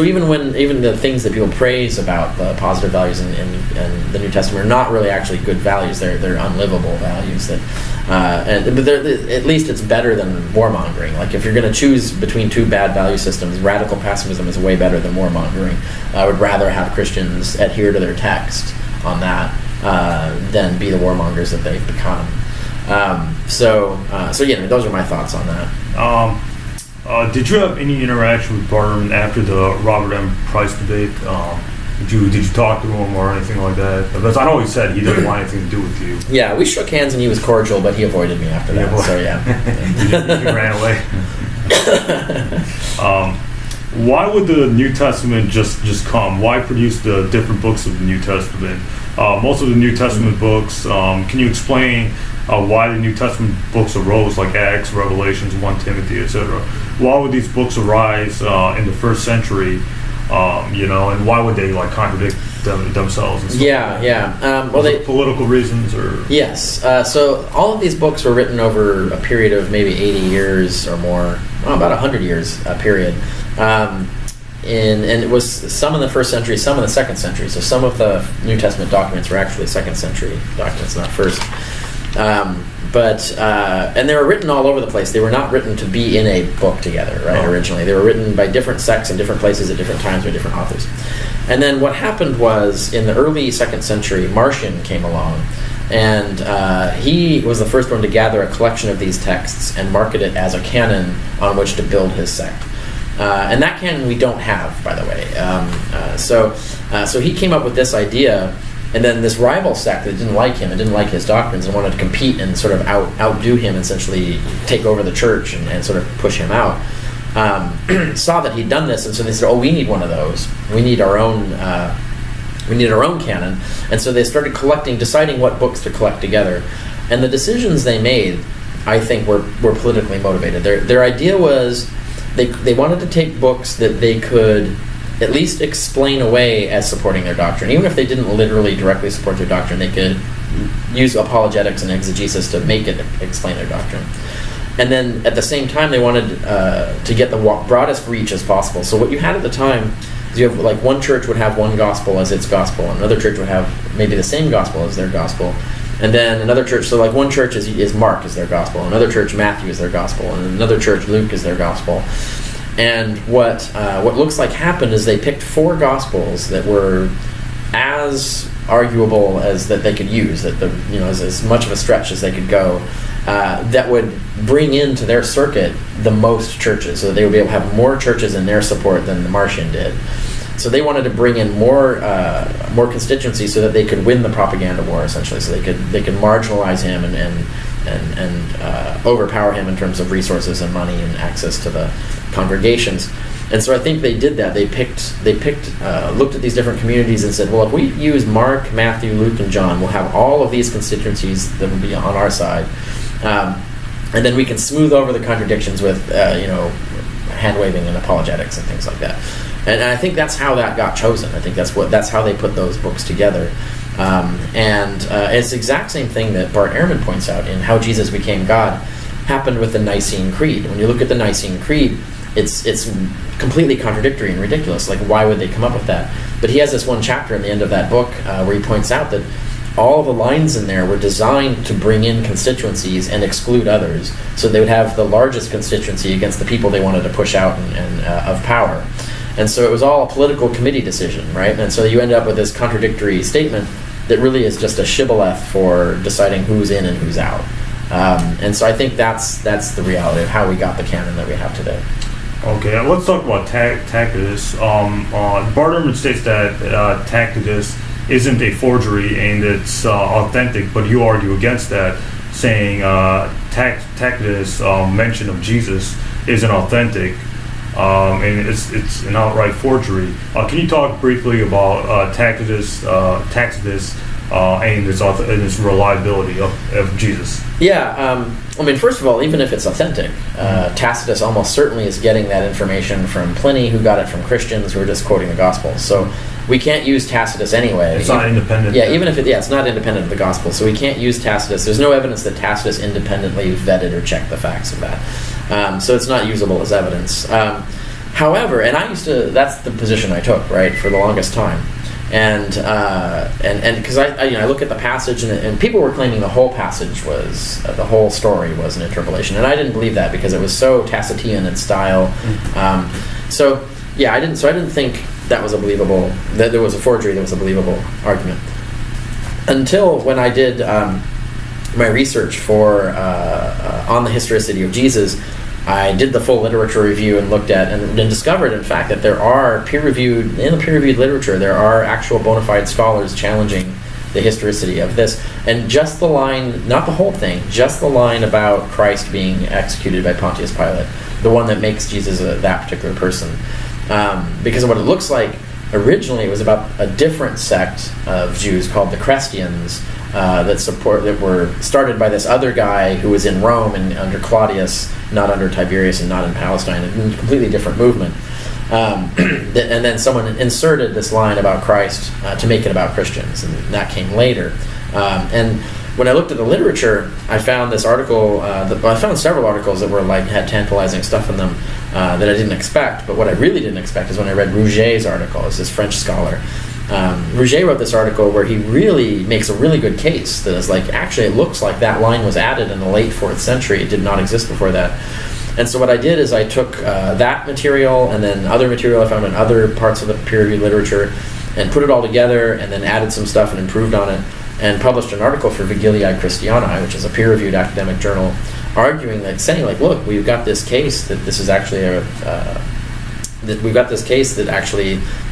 even the things that people praise about the positive values in the New Testament are not really actually good values. They're unlivable values. But at least it's better than warmongering. Like if you're going to choose between two bad value systems, radical pacifism is way better than warmongering. I would rather have Christians adhere to their text on that than be the warmongers that they've become. Those are my thoughts on that. Did you have any interaction with Barterman after the Robert M. Price debate? Did you talk to him or anything like that? Because I know he said he didn't want anything to do with you. Yeah, we shook hands and he was cordial, but he avoided me after that. boy. So yeah, He ran away. Why would the New Testament just come? Why produce the different books of the New Testament? Most of the New Testament books, can you explain why the New Testament books arose, like Acts, Revelations, 1 Timothy, etc.? Why would these books arise in the first century, and why would they like contradict themselves and stuff? Well, they political reasons or? Yes. So all of these books were written over a period of maybe 80 years or more, about 100 years period. And it was some in the first century, some in the second century. So some of the New Testament documents were actually second century documents, not first. And they were written all over the place. They were not written to be in a book together, right? Oh. Originally, they were written by different sects in different places at different times by different authors. And then what happened was, in the early second century, Marcion came along, and he was the first one to gather a collection of these texts and market it as a canon on which to build his sect. And that canon we don't have, by the way. So he came up with this idea, and then this rival sect that didn't like him and didn't like his doctrines and wanted to compete and sort of outdo him, essentially take over the church and sort of push him out, saw that he'd done this, and so they said, "Oh, we need one of those. We need our own. We need our own canon." And so they started deciding what books to collect together. And the decisions they made, I think, were politically motivated. Their idea was they wanted to take books that they could at least explain away as supporting their doctrine. Even if they didn't literally directly support their doctrine, they could use apologetics and exegesis to make it explain their doctrine. And then at the same time, they wanted to get the broadest reach as possible. So what you had at the time is you have, like, one church would have one gospel as its gospel, and another church would have maybe the same gospel as their gospel. And then another church, so like one church is Mark is their gospel, another church Matthew is their gospel, and another church Luke is their gospel. And what looks like happened is they picked 4 gospels that were as arguable as that they could use, that as much of a stretch as they could go, that would bring into their circuit the most churches, so that they would be able to have more churches in their support than the Marcion did. So they wanted to bring in more constituencies so that they could win the propaganda war, essentially. So they could marginalize him and overpower him in terms of resources and money and access to the congregations. And so I think they did that. They looked at these different communities and said, well, if we use Mark, Matthew, Luke, and John, we'll have all of these constituencies that will be on our side, and then we can smooth over the contradictions with hand waving and apologetics and things like that. And I think that's how that got chosen. I think that's how they put those books together. It's the exact same thing that Bart Ehrman points out in How Jesus Became God happened with the Nicene Creed. When you look at the Nicene Creed, it's completely contradictory and ridiculous. Like, why would they come up with that? But he has this one chapter in the end of that book where he points out that all the lines in there were designed to bring in constituencies and exclude others, so they would have the largest constituency against the people they wanted to push out and of power. And so it was all a political committee decision, right? And so you end up with this contradictory statement that really is just a shibboleth for deciding who's in and who's out. And so I think that's the reality of how we got the canon that we have today. Okay, let's talk about Tacitus. Bart Ehrman states that Tacitus isn't a forgery and it's authentic, but you argue against that, saying Tacitus' mention of Jesus isn't authentic, and it's an outright forgery. Can you talk briefly about Tacitus and its reliability of Jesus? Yeah, first of all, even if it's authentic, Tacitus almost certainly is getting that information from Pliny, who got it from Christians who are just quoting the Gospels. So we can't use Tacitus anyway. It's not independent. Yeah, even if it's not independent of the Gospel. So we can't use Tacitus. There's no evidence that Tacitus independently vetted or checked the facts of that. So it's not usable as evidence. However, and that's the position I took, right, for the longest time. And because I look at the passage and people were claiming the whole passage was the whole story was an interpolation, and I didn't believe that because it was so Tacitian in style. I didn't think that was that there was a forgery, that was a believable argument until when I did my research for on the historicity of Jesus. I did the full literature review and looked at and discovered, in fact, that there are in the peer-reviewed literature, there are actual bona fide scholars challenging the historicity of this. And just the line, not the whole thing, just the line about Christ being executed by Pontius Pilate, the one that makes Jesus that particular person. Because of what it looks like, originally it was about a different sect of Jews called the Christians that were started by this other guy who was in Rome and under Claudius, not under Tiberius and not in Palestine, a completely different movement. And then someone inserted this line about Christ to make it about Christians, and that came later. And when I looked at the literature, I found this article. I found several articles that were had tantalizing stuff in them that I didn't expect. But what I really didn't expect is when I read Rouget's article. It's this French scholar. Rouget wrote this article where he really makes a really good case that is actually it looks like that line was added in the late 4th century. It did not exist before that. And so what I did is I took that material and then other material I found in other parts of the peer-reviewed literature and put it all together and then added some stuff and improved on it and published an article for Vigiliae Christianae, which is a peer-reviewed academic journal, arguing saying look, we've got this case that this is actually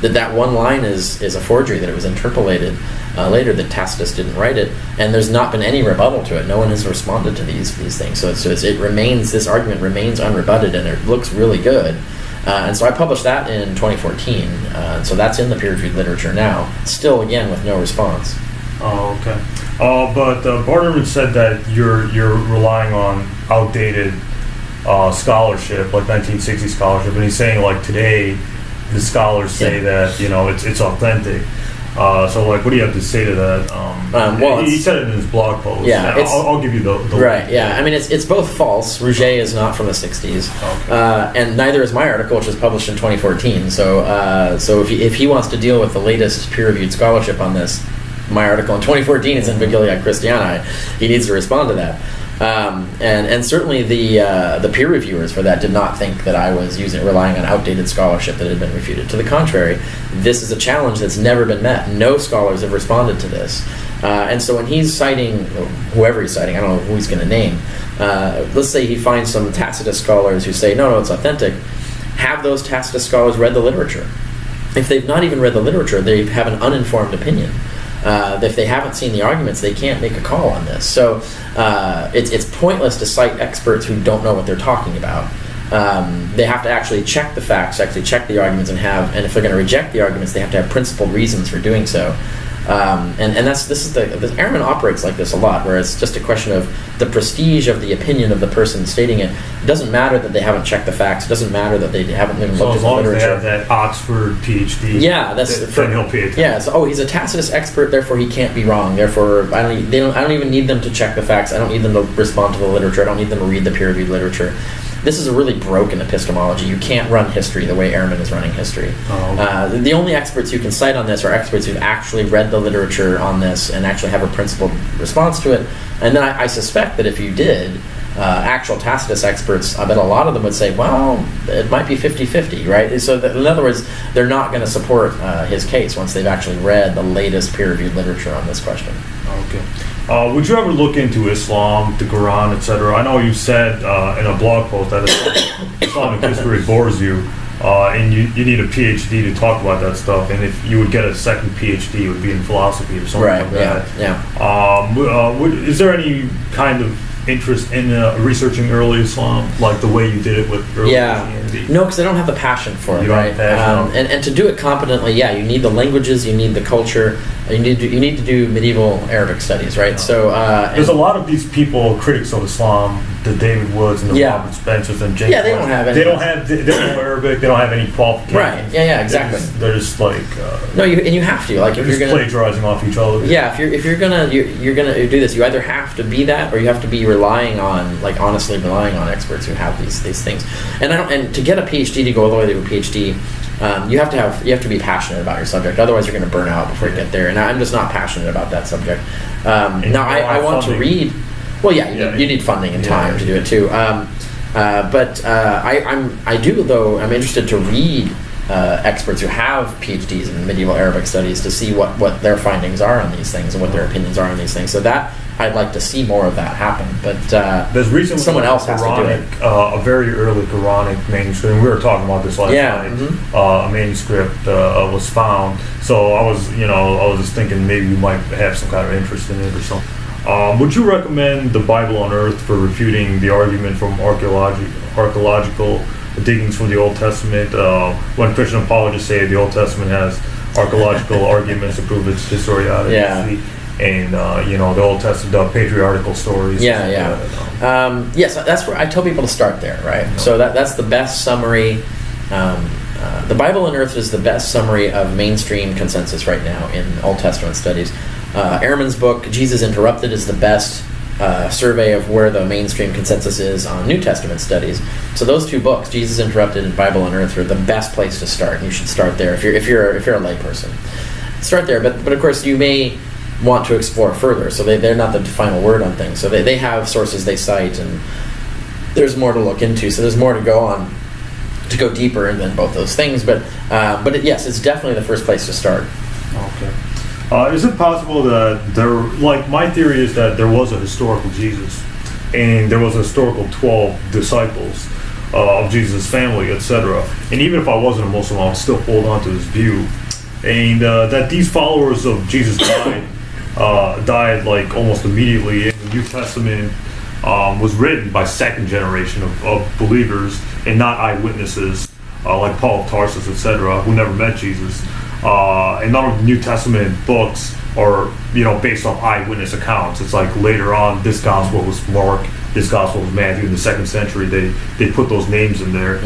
that one line is a forgery, that it was interpolated later, that Tacitus didn't write it, and there's not been any rebuttal to it. No one has responded to these things. So this argument remains unrebutted, and it looks really good. And so I published that in 2014. So that's in the peer-reviewed literature now, still again with no response. Oh, okay. But Barterman said that you're relying on outdated scholarship, like 1960 scholarship, and he's saying today the scholars say that it's authentic. So what do you have to say to that? He said it in his blog post. Yeah, I'll give you the right. link. Yeah, I mean it's both false. Rouget is not from the 60s, and neither is my article, which was published in 2014. So if he wants to deal with the latest peer-reviewed scholarship on this, my article in 2014 is in Vigiliae Christianae. He needs to respond to that. And certainly the peer reviewers for that did not think that I was relying on outdated scholarship that had been refuted. To the contrary, this is a challenge that's never been met. No scholars have responded to this. And so when he's citing, whoever he's citing, I don't know who he's going to name, let's say he finds some Tacitus scholars who say, no, it's authentic. Have those Tacitus scholars read the literature? If they've not even read the literature, they have an uninformed opinion. If they haven't seen the arguments, they can't make a call on this. So it's pointless to cite experts who don't know what they're talking about. They have to actually check the facts, actually check the arguments, and if they're going to reject the arguments, they have to have principled reasons for doing so. Ehrman operates like this a lot, where it's just a question of the prestige of the opinion of the person stating it. It doesn't matter that they haven't checked the facts. It doesn't matter that they haven't even looked at the literature. So as long as they have that Oxford PhD, then he'll pay attention. Yeah. So he's a Tacitus expert, therefore he can't be wrong. Therefore, I don't even need them to check the facts. I don't need them to respond to the literature. I don't need them to read the peer-reviewed literature. This is a really broken epistemology. You can't run history the way Ehrman is running history. Oh, okay. The only experts you can cite on this are experts who've actually read the literature on this and actually have a principled response to it. And then I suspect that if you did, actual Tacitus experts, I bet a lot of them would say, well, it might be 50-50, right? So in other words, they're not going to support his case once they've actually read the latest peer-reviewed literature on this question. Okay. Would you ever look into Islam, the Quran, etc.? I know you said in a blog post that Islamic history bores you, and you need a PhD to talk about that stuff. And if you would get a second PhD, it would be in philosophy or something like that. Yeah. Is there any kind of interest in researching early Islam, like the way you did it with early Christianity? No, because I don't have the passion for it. You don't have passion. And to do it competently, you need the languages, you need the culture, you need to do medieval Arabic studies, right? So there's a lot of these people, critics of Islam, the David Woods and the Robert Spencers and James. Yeah, they don't have any. They don't know Arabic. They don't have any qualifications. Right. Yeah. Exactly. They're just like. No, you have to if you're gonna plagiarizing off each other. Yeah, if you're gonna do this, you either have to be that, or you have to be honestly relying on experts who have these things. And to get a PhD, to go all the way to a PhD, you have to be passionate about your subject. Otherwise, you're going to burn out before you get there. And I'm just not passionate about that subject. Now, I want to read. Well, you need funding and time to do it too. But I'm interested to read experts who have PhDs in medieval Arabic studies to see what their findings are on these things and what their opinions are on these things. So that I'd like to see more of that happen. But there's recently someone else has to do it. A very early Quranic manuscript. And we were talking about this last night. A manuscript was found. So I was just thinking maybe you might have some kind of interest in it or something. Would you recommend the Bible on Earth for refuting the argument from archaeological diggings from the Old Testament? When Christian apologists say the Old Testament has archaeological arguments to prove its historicity. Yeah. And the Old Testament, the patriarchal stories. Yes, that's where I tell people to start there, right? So that's the best summary. The Bible on Earth is the best summary of mainstream consensus right now in Old Testament studies. Ehrman's book, Jesus Interrupted, is the best survey of where the mainstream consensus is on New Testament studies. So those two books, Jesus Interrupted and Bible on Earth, are the best place to start. You should start there if you're a layperson. Start there, but of course you may want to explore further. So they're not the final word on things. So they have sources they cite, and there's more to look into. So there's more to go on, to go deeper than both those things. But yes, it's definitely the first place to start. Okay. Is it possible that my theory is that there was a historical Jesus, and there was a historical 12 disciples of Jesus' family, etc. And even if I wasn't a Muslim, I would still hold on to this view, and that these followers of Jesus died like almost immediately. And the New Testament was written by second generation of believers and not eyewitnesses like Paul of Tarsus, etc., who never met Jesus. And none of the New Testament books are, based on eyewitness accounts. It's like later on, this gospel was Mark, this gospel was Matthew in the 2nd century. They put those names in there.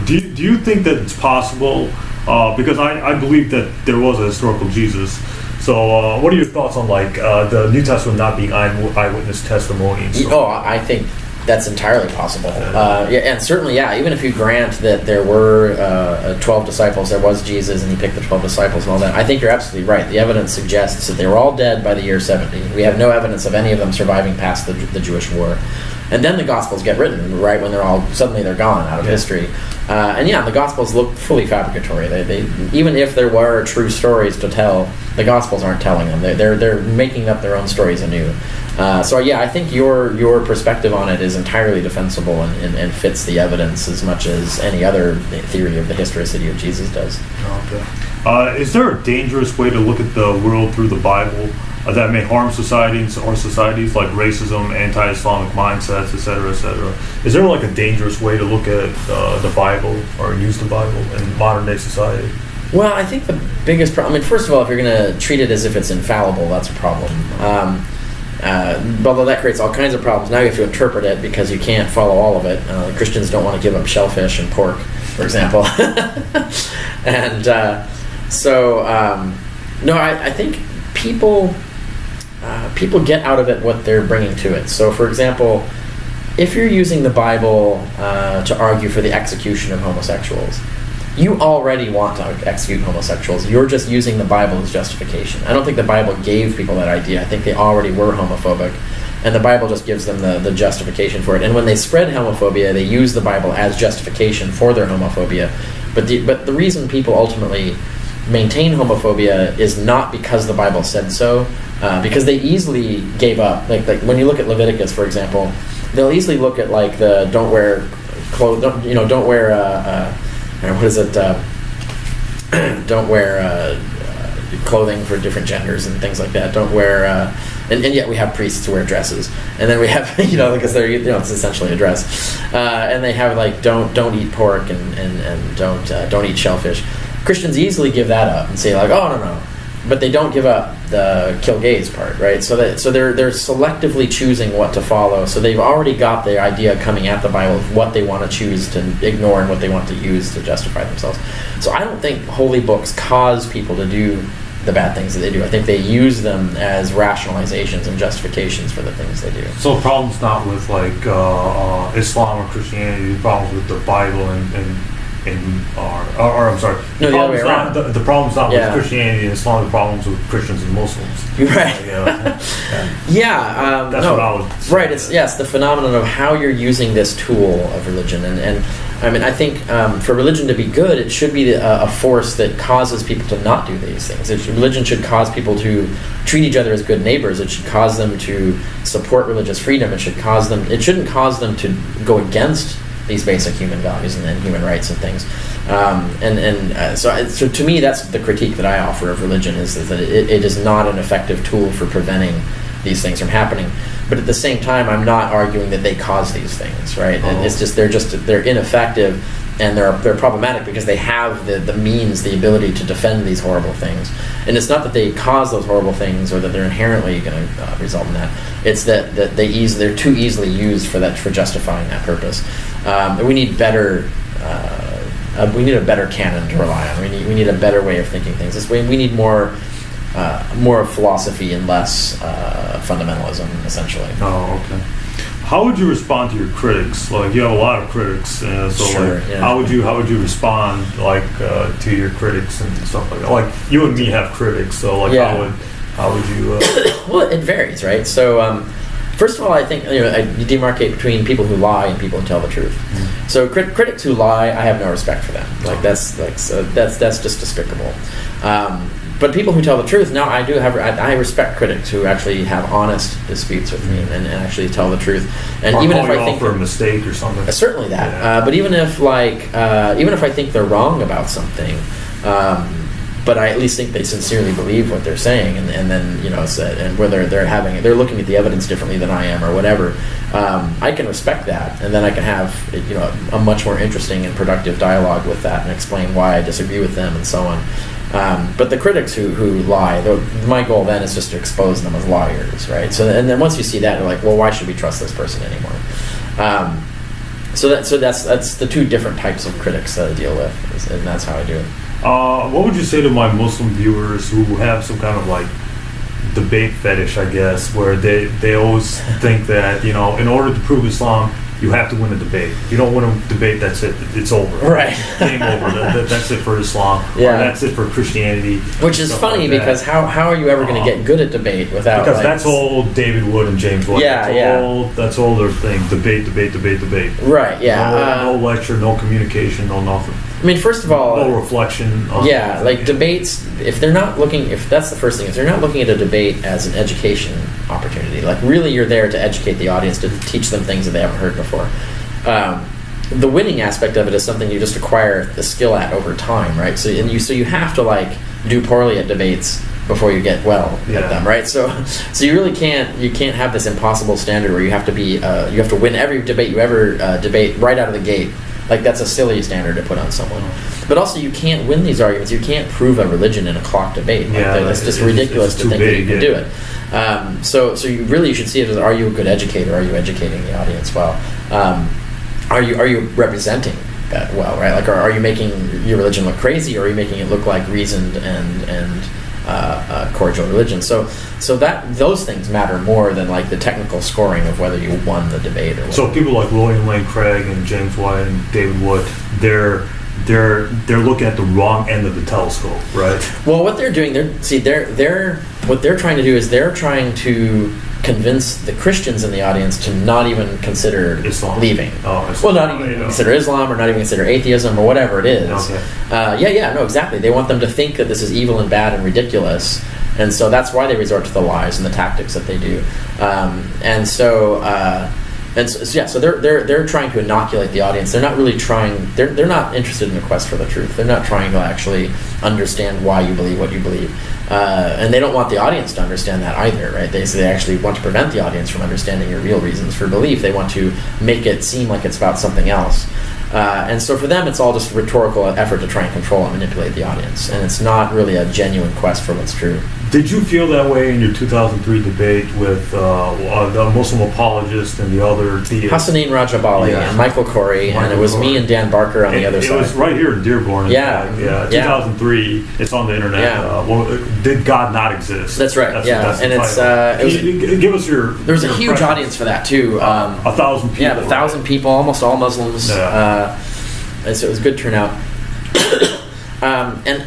Do you think that it's possible? Because I believe that there was a historical Jesus. So what are your thoughts on the New Testament not being eyewitness testimonies? I think that's entirely possible. And certainly, even if you grant that there were 12 disciples, there was Jesus, and he picked the 12 disciples and all that, I think you're absolutely right. The evidence suggests that they were all dead by the year 70. We have no evidence of any of them surviving past the Jewish war. And then the Gospels get written, right, when they're gone out of history. The Gospels look fully fabricatory. They even if there were true stories to tell, the Gospels aren't telling them. They're making up their own stories anew. I think your perspective on it is entirely defensible and fits the evidence as much as any other theory of the historicity of Jesus does. Okay. Is there a dangerous way to look at the world through the Bible that may harm societies like racism, anti-Islamic mindsets, etc., etc.? Is there a dangerous way to look at the Bible or use the Bible in modern day society? Well, I think the biggest problem, first of all, if you're going to treat it as if it's infallible, that's a problem. Although that creates all kinds of problems. Now you have to interpret it because you can't follow all of it. Christians don't want to give up shellfish and pork, for example. I think people get out of it what they're bringing to it. So, for example, if you're using the Bible to argue for the execution of homosexuals, you already want to execute homosexuals. You're just using the Bible as justification. I don't think the Bible gave people that idea. I think they already were homophobic, and the Bible just gives them the justification for it. And when they spread homophobia, they use the Bible as justification for their homophobia. But the reason people ultimately maintain homophobia is not because the Bible said so, because they easily gave up. Like when you look at Leviticus, for example, they'll easily look at the don't wear clothes, don't wear don't wear clothing for different genders and things like that. Don't wear, and yet we have priests who wear dresses, and then we have because they're it's essentially a dress, and they have don't eat pork and don't eat shellfish. Christians easily give that up and say oh no, but they don't give up the kill gays part, right? So they're selectively choosing what to follow. So they've already got the idea coming at the Bible of what they want to choose to ignore and what they want to use to justify themselves. So I don't think holy books cause people to do the bad things that they do. I think they use them as rationalizations and justifications for the things they do. So the problem's not with Islam or Christianity. The problem's with the Bible and or I'm sorry, No, the other way around. The problem's not Yeah. with Christianity and Islam. The problem's with Christians and Muslims. Right. Yeah. That's no, what I would say. Right. It's the phenomenon of how you're using this tool of religion, and I mean, I think for religion to be good, it should be a force that causes people to not do these things. Religion should cause people to treat each other as good neighbors. It should cause them to support religious freedom. It shouldn't cause them to go against these basic human values and human rights and things. So to me, that's the critique that I offer of religion is that it is not an effective tool for preventing these things from happening. But at the same time, I'm not arguing that they cause these things, right? Oh. It's just they're ineffective, and they're problematic because they have the means, the ability to defend these horrible things. And it's not that they cause those horrible things or that they're inherently going to result in that. It's that they're too easily used for justifying that purpose. We need better. We need a better canon to rely on. We need a better way of thinking things. This way, we need more philosophy and less fundamentalism, essentially. Oh, okay. How would you respond to your critics? Like, you have a lot of critics, so Sure, like, yeah. how would you respond like to your critics and stuff like that? Like, you and me have critics, so like, Yeah. how would you? Well, it varies, right? So, first of all, I think you demarcate between people who lie and people who tell the truth. Mm-hmm. So, critics who lie, I have no respect for them. Like that's just despicable. But people who tell the truth, now I respect critics who actually have honest disputes with me and actually tell the truth. And or even call if you I out think for a mistake or something. certainly that. Yeah. But even if I think they're wrong about something, but I at least think they sincerely believe what they're saying, and then and whether they're looking at the evidence differently than I am or whatever, I can respect that, and then I can have a much more interesting and productive dialogue with that and explain why I disagree with them and so on. But the critics who lie, my goal then is just to expose them as liars, right? So and then once you see that, you're like, well, why should we trust this person anymore? So that's the two different types of critics that I deal with, and that's how I do it. What would you say to my Muslim viewers who have some kind of like debate fetish, I guess, where they always think that in order to prove Islam, you have to win a debate. If you don't win a debate, that's it. It's over. Right. Game over. That's it for Islam. Yeah. Or that's it for Christianity. Which is funny like because how are you ever going to get good at debate without? Because that's all David Wood and James White. Yeah, That's all their thing. Debate. Right. Yeah. No lecture, no communication, no nothing. I mean, first of all, no reflection. Yeah, like debates. If that's the first thing, if they're not looking at a debate as an education opportunity, like really you're there to educate the audience, to teach them things that they haven't heard before. The winning aspect of it is something you just acquire the skill at over time, right? So you have to like do poorly at debates before you get well at them, right? So you really can't have this impossible standard where you have to win every debate you ever debate right out of the gate. Like that's a silly standard to put on someone. But also you can't win these arguments. You can't prove a religion in a clock debate. It's just ridiculous to think that you can do it. So you should see it as, are you a good educator? Are you educating the audience well? Are you representing that well, right? Like are you making your religion look crazy, or are you making it look like reasoned and cordial religion? So that those things matter more than like the technical scoring of whether you won the debate or whatever. So people like William Lane Craig and James White and David Wood, they're looking at the wrong end of the telescope, right? Well, what they're doing, what they're trying to do is they're trying to convince the Christians in the audience to not even consider Islam. Leaving. Oh, Islam. Well, not even consider Islam, or not even consider atheism, or whatever it is. Okay. No, exactly. They want them to think that this is evil and bad and ridiculous, and so that's why they resort to the lies and the tactics that they do. So they're trying to inoculate the audience. They're not really trying. They're not interested in the quest for the truth. They're not trying to actually understand why you believe what you believe, and they don't want the audience to understand that either, right? They actually want to prevent the audience from understanding your real reasons for belief. They want to make it seem like it's about something else. And so for them, it's all just a rhetorical effort to try and control and manipulate the audience, and it's not really a genuine quest for what's true. Did you feel that way in your 2003 debate with the Muslim apologist and the other theist? Hassanin Rajabali and Michael Corey, and it was me and Dan Barker on the other side. It was right here in Dearborn. Yeah. 2003. It's on the internet. Yeah. Did God not exist? That's right. That's and it's give us your. There was a huge audience for that too. 1,000 people. Yeah, 1,000 people, almost all Muslims. Yeah. and so it was a good turnout. And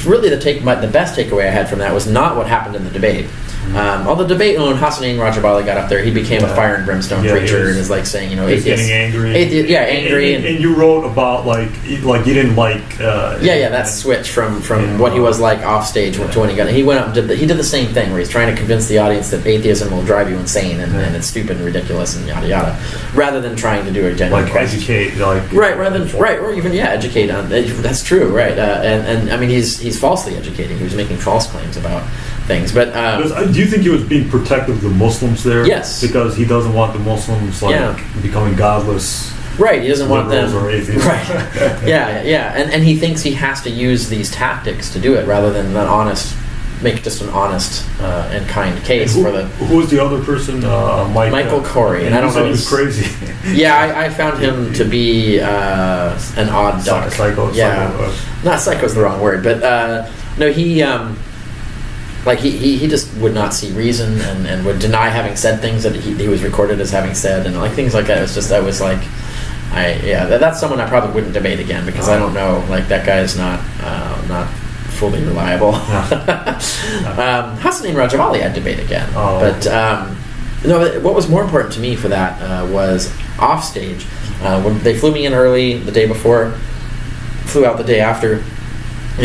really, the best takeaway I had from that was not what happened in the debate. Although the debate, when Hassanin Rajabali got up there, he became a fire and brimstone preacher and is like saying, you know, he's getting angry. Angry. And you wrote about like you didn't like. That switch from what he was like off stage to when he went up and did the same thing where he's trying to convince the audience that atheism will drive you insane and it's stupid and ridiculous and yada yada, rather than trying to do a genuine educate, or even educate on. That's true, right? And I mean he's falsely educating. He was making false claims about things, but do you think he was being protective of the Muslims there? Yes, because he doesn't want the Muslims becoming godless. Right, he doesn't want them. Or atheists. Right, and he thinks he has to use these tactics to do it rather than make just an honest and kind case for the. Who was the other person? Michael Corey, and I don't know. He was crazy. I found him to be an odd duck. Psycho. Not psycho is the wrong word, but no, he. He just would not see reason and would deny having said things that he was recorded as having said, and things like that. That's someone I probably wouldn't debate again because I don't know, that guy is not fully reliable. Hassanin Rajabali I'd debate again, but what was more important to me for that was off stage. When they flew me in early the day before, flew out the day after.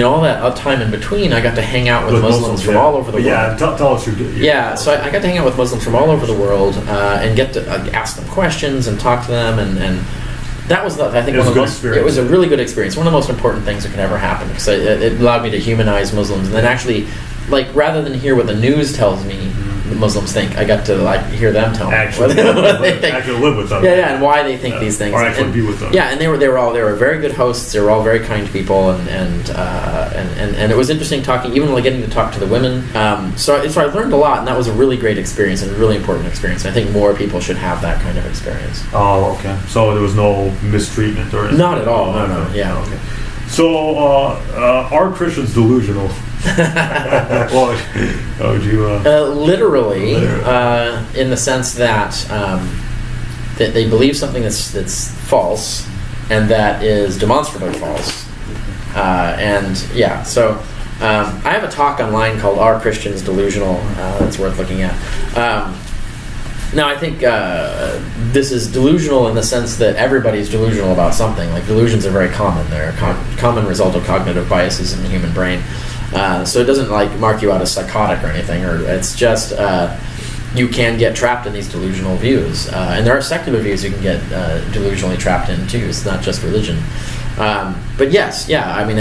All that time in between, I got to hang out with Muslims from all over the world. Yeah, tell us your so I got to hang out with Muslims from all over the world and get to ask them questions and talk to them, and that was, I think, it was a really good experience. One of the most important things that could ever happen because it allowed me to humanize Muslims and then actually, rather than hear what the news tells me the Muslims think, I got to hear them tell me what they think. Actually live with them. And why they think these things. Or actually be with them. Yeah, and they were very good hosts. They were all very kind people, and it was interesting talking, even getting to talk to the women. So I learned a lot, and that was a really great experience and a really important experience. I think more people should have that kind of experience. Oh, okay. So there was no mistreatment or anything? Not at all. No. Yeah. Okay. So are Christians delusional? Literally, in the sense that they believe something that's false and that is demonstrably false. So I have a talk online called "Are Christians Delusional?" That's worth looking at. Now, I think this is delusional in the sense that everybody's delusional about something. Delusions are very common. They're a common result of cognitive biases in the human brain. So it doesn't mark you out as psychotic or anything, or it's just you can get trapped in these delusional views. And there are secular views you can get delusionally trapped in too. It's not just religion. But yes, I mean,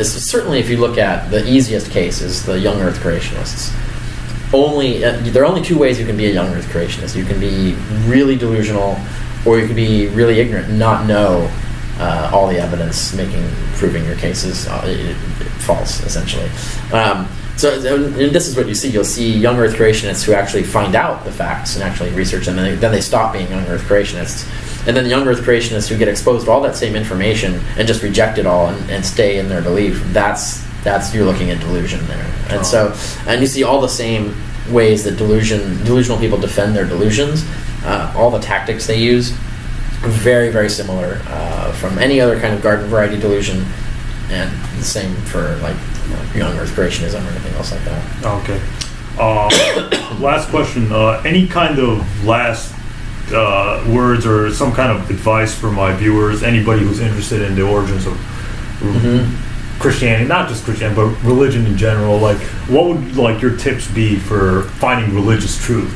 certainly if you look at the easiest case is the young Earth creationists. There are only two ways you can be a young Earth creationist. You can be really delusional, or you can be really ignorant and not know all the evidence proving your case is false, essentially. And this is what you see. You'll see young Earth creationists who actually find out the facts and actually research them, and then they stop being young Earth creationists. And then the young Earth creationists who get exposed to all that same information and just reject it all and stay in their belief, that's you're looking at delusion there. And and you see all the same ways that delusional people defend their delusions, all the tactics they use, very, very similar from any other kind of garden variety delusion, and the same for young Earth creationism or anything else like that. Okay. Last question. Any kind of last words or some kind of advice for my viewers, anybody who's interested in the origins of Christianity, not just Christianity, but religion in general? What would your tips be for finding religious truth,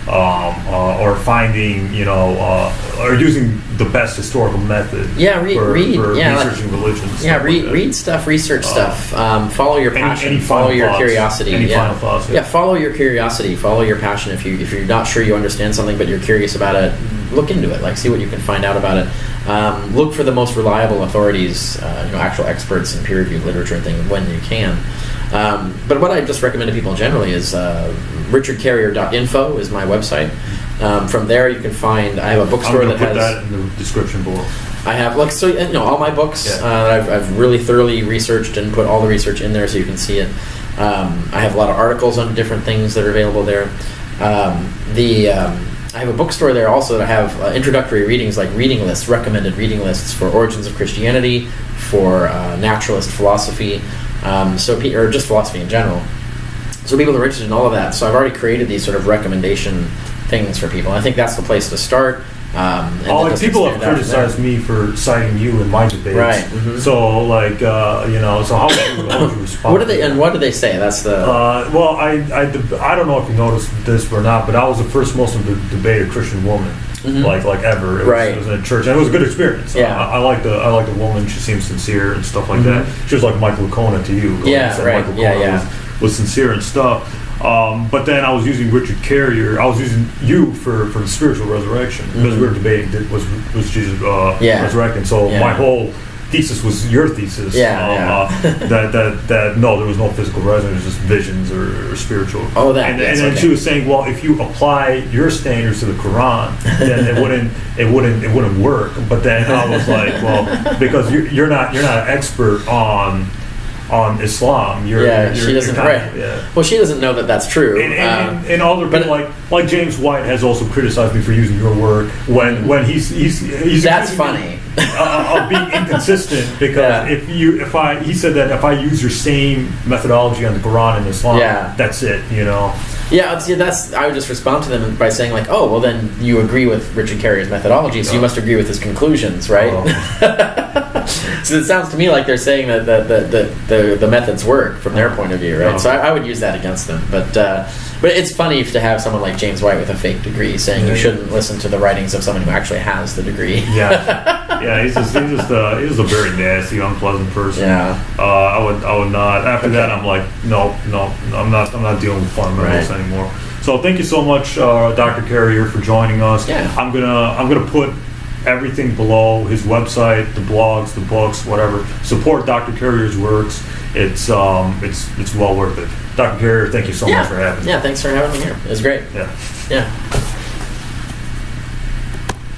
or finding, or using the best historical method? Read researching religions. Read stuff, research stuff. Follow your passion. Follow your curiosity. Final thoughts? Follow your curiosity. Follow your passion. If you're not sure you understand something, but you're curious about it, look into it. See what you can find out about it. Look for the most reliable authorities, actual experts in peer-reviewed literature and things when you can. But what I just recommend to people generally is richardcarrier.info is my website. From there you can find, I have a bookstore that has... I'll put that in the description below. I have, all my books I've really thoroughly researched and put all the research in there so you can see it. I have a lot of articles on different things that are available there. I have a bookstore there also that have introductory readings, like reading lists, recommended reading lists for Origins of Christianity, for naturalist philosophy, or just philosophy in general. So people are interested in all of that. So I've already created these sort of recommendation things for people. I think that's the place to start. People have criticized me for citing you in my debates. Right. Mm-hmm. So, so how would you respond? What do they say? That's the. Well, I don't know if you noticed this or not, but I was the first Muslim to debate a Christian woman, mm-hmm. like ever. It was in a church, and it was a good experience. Yeah. I like the woman. She seems sincere and stuff like mm-hmm. that. She was like Michael Licona to you. Michael Licona was sincere and stuff. But then I was using Richard Carrier. I was using you for the spiritual resurrection because mm-hmm. we were debating was Jesus resurrected. So my whole thesis was your thesis. That no, there was no physical resurrection. It was just visions or spiritual. Oh, and then she was saying, well, if you apply your standards to the Quran, then it wouldn't work. But then I was like, well, because you're not an expert on Islam. She doesn't. Well, she doesn't know that that's true. And other people like James White has also criticized me for using your work when he's that's funny. Of being inconsistent because he said that if I use your same methodology on the Quran and Islam, that's it. I would just respond to them by saying like, oh, well then you agree with Richard Carrier's methodology, so you must agree with his conclusions, right? So it sounds to me like they're saying that the methods work from their point of view, right? So I would use that against them, but it's funny to have someone like James White with a fake degree saying you shouldn't listen to the writings of someone who actually has the degree. He's just a very nasty, unpleasant person. I would not. After that, I'm like, no, I'm not dealing with fundamentals anymore. So thank you so much, Dr. Carrier, for joining us. I'm gonna put everything below: his website, the blogs, the books, whatever. Support Dr. Carrier's works. It's well worth it. Dr. Carrier, thank you so much for having me. Yeah, thanks for having me here. It was great. Yeah.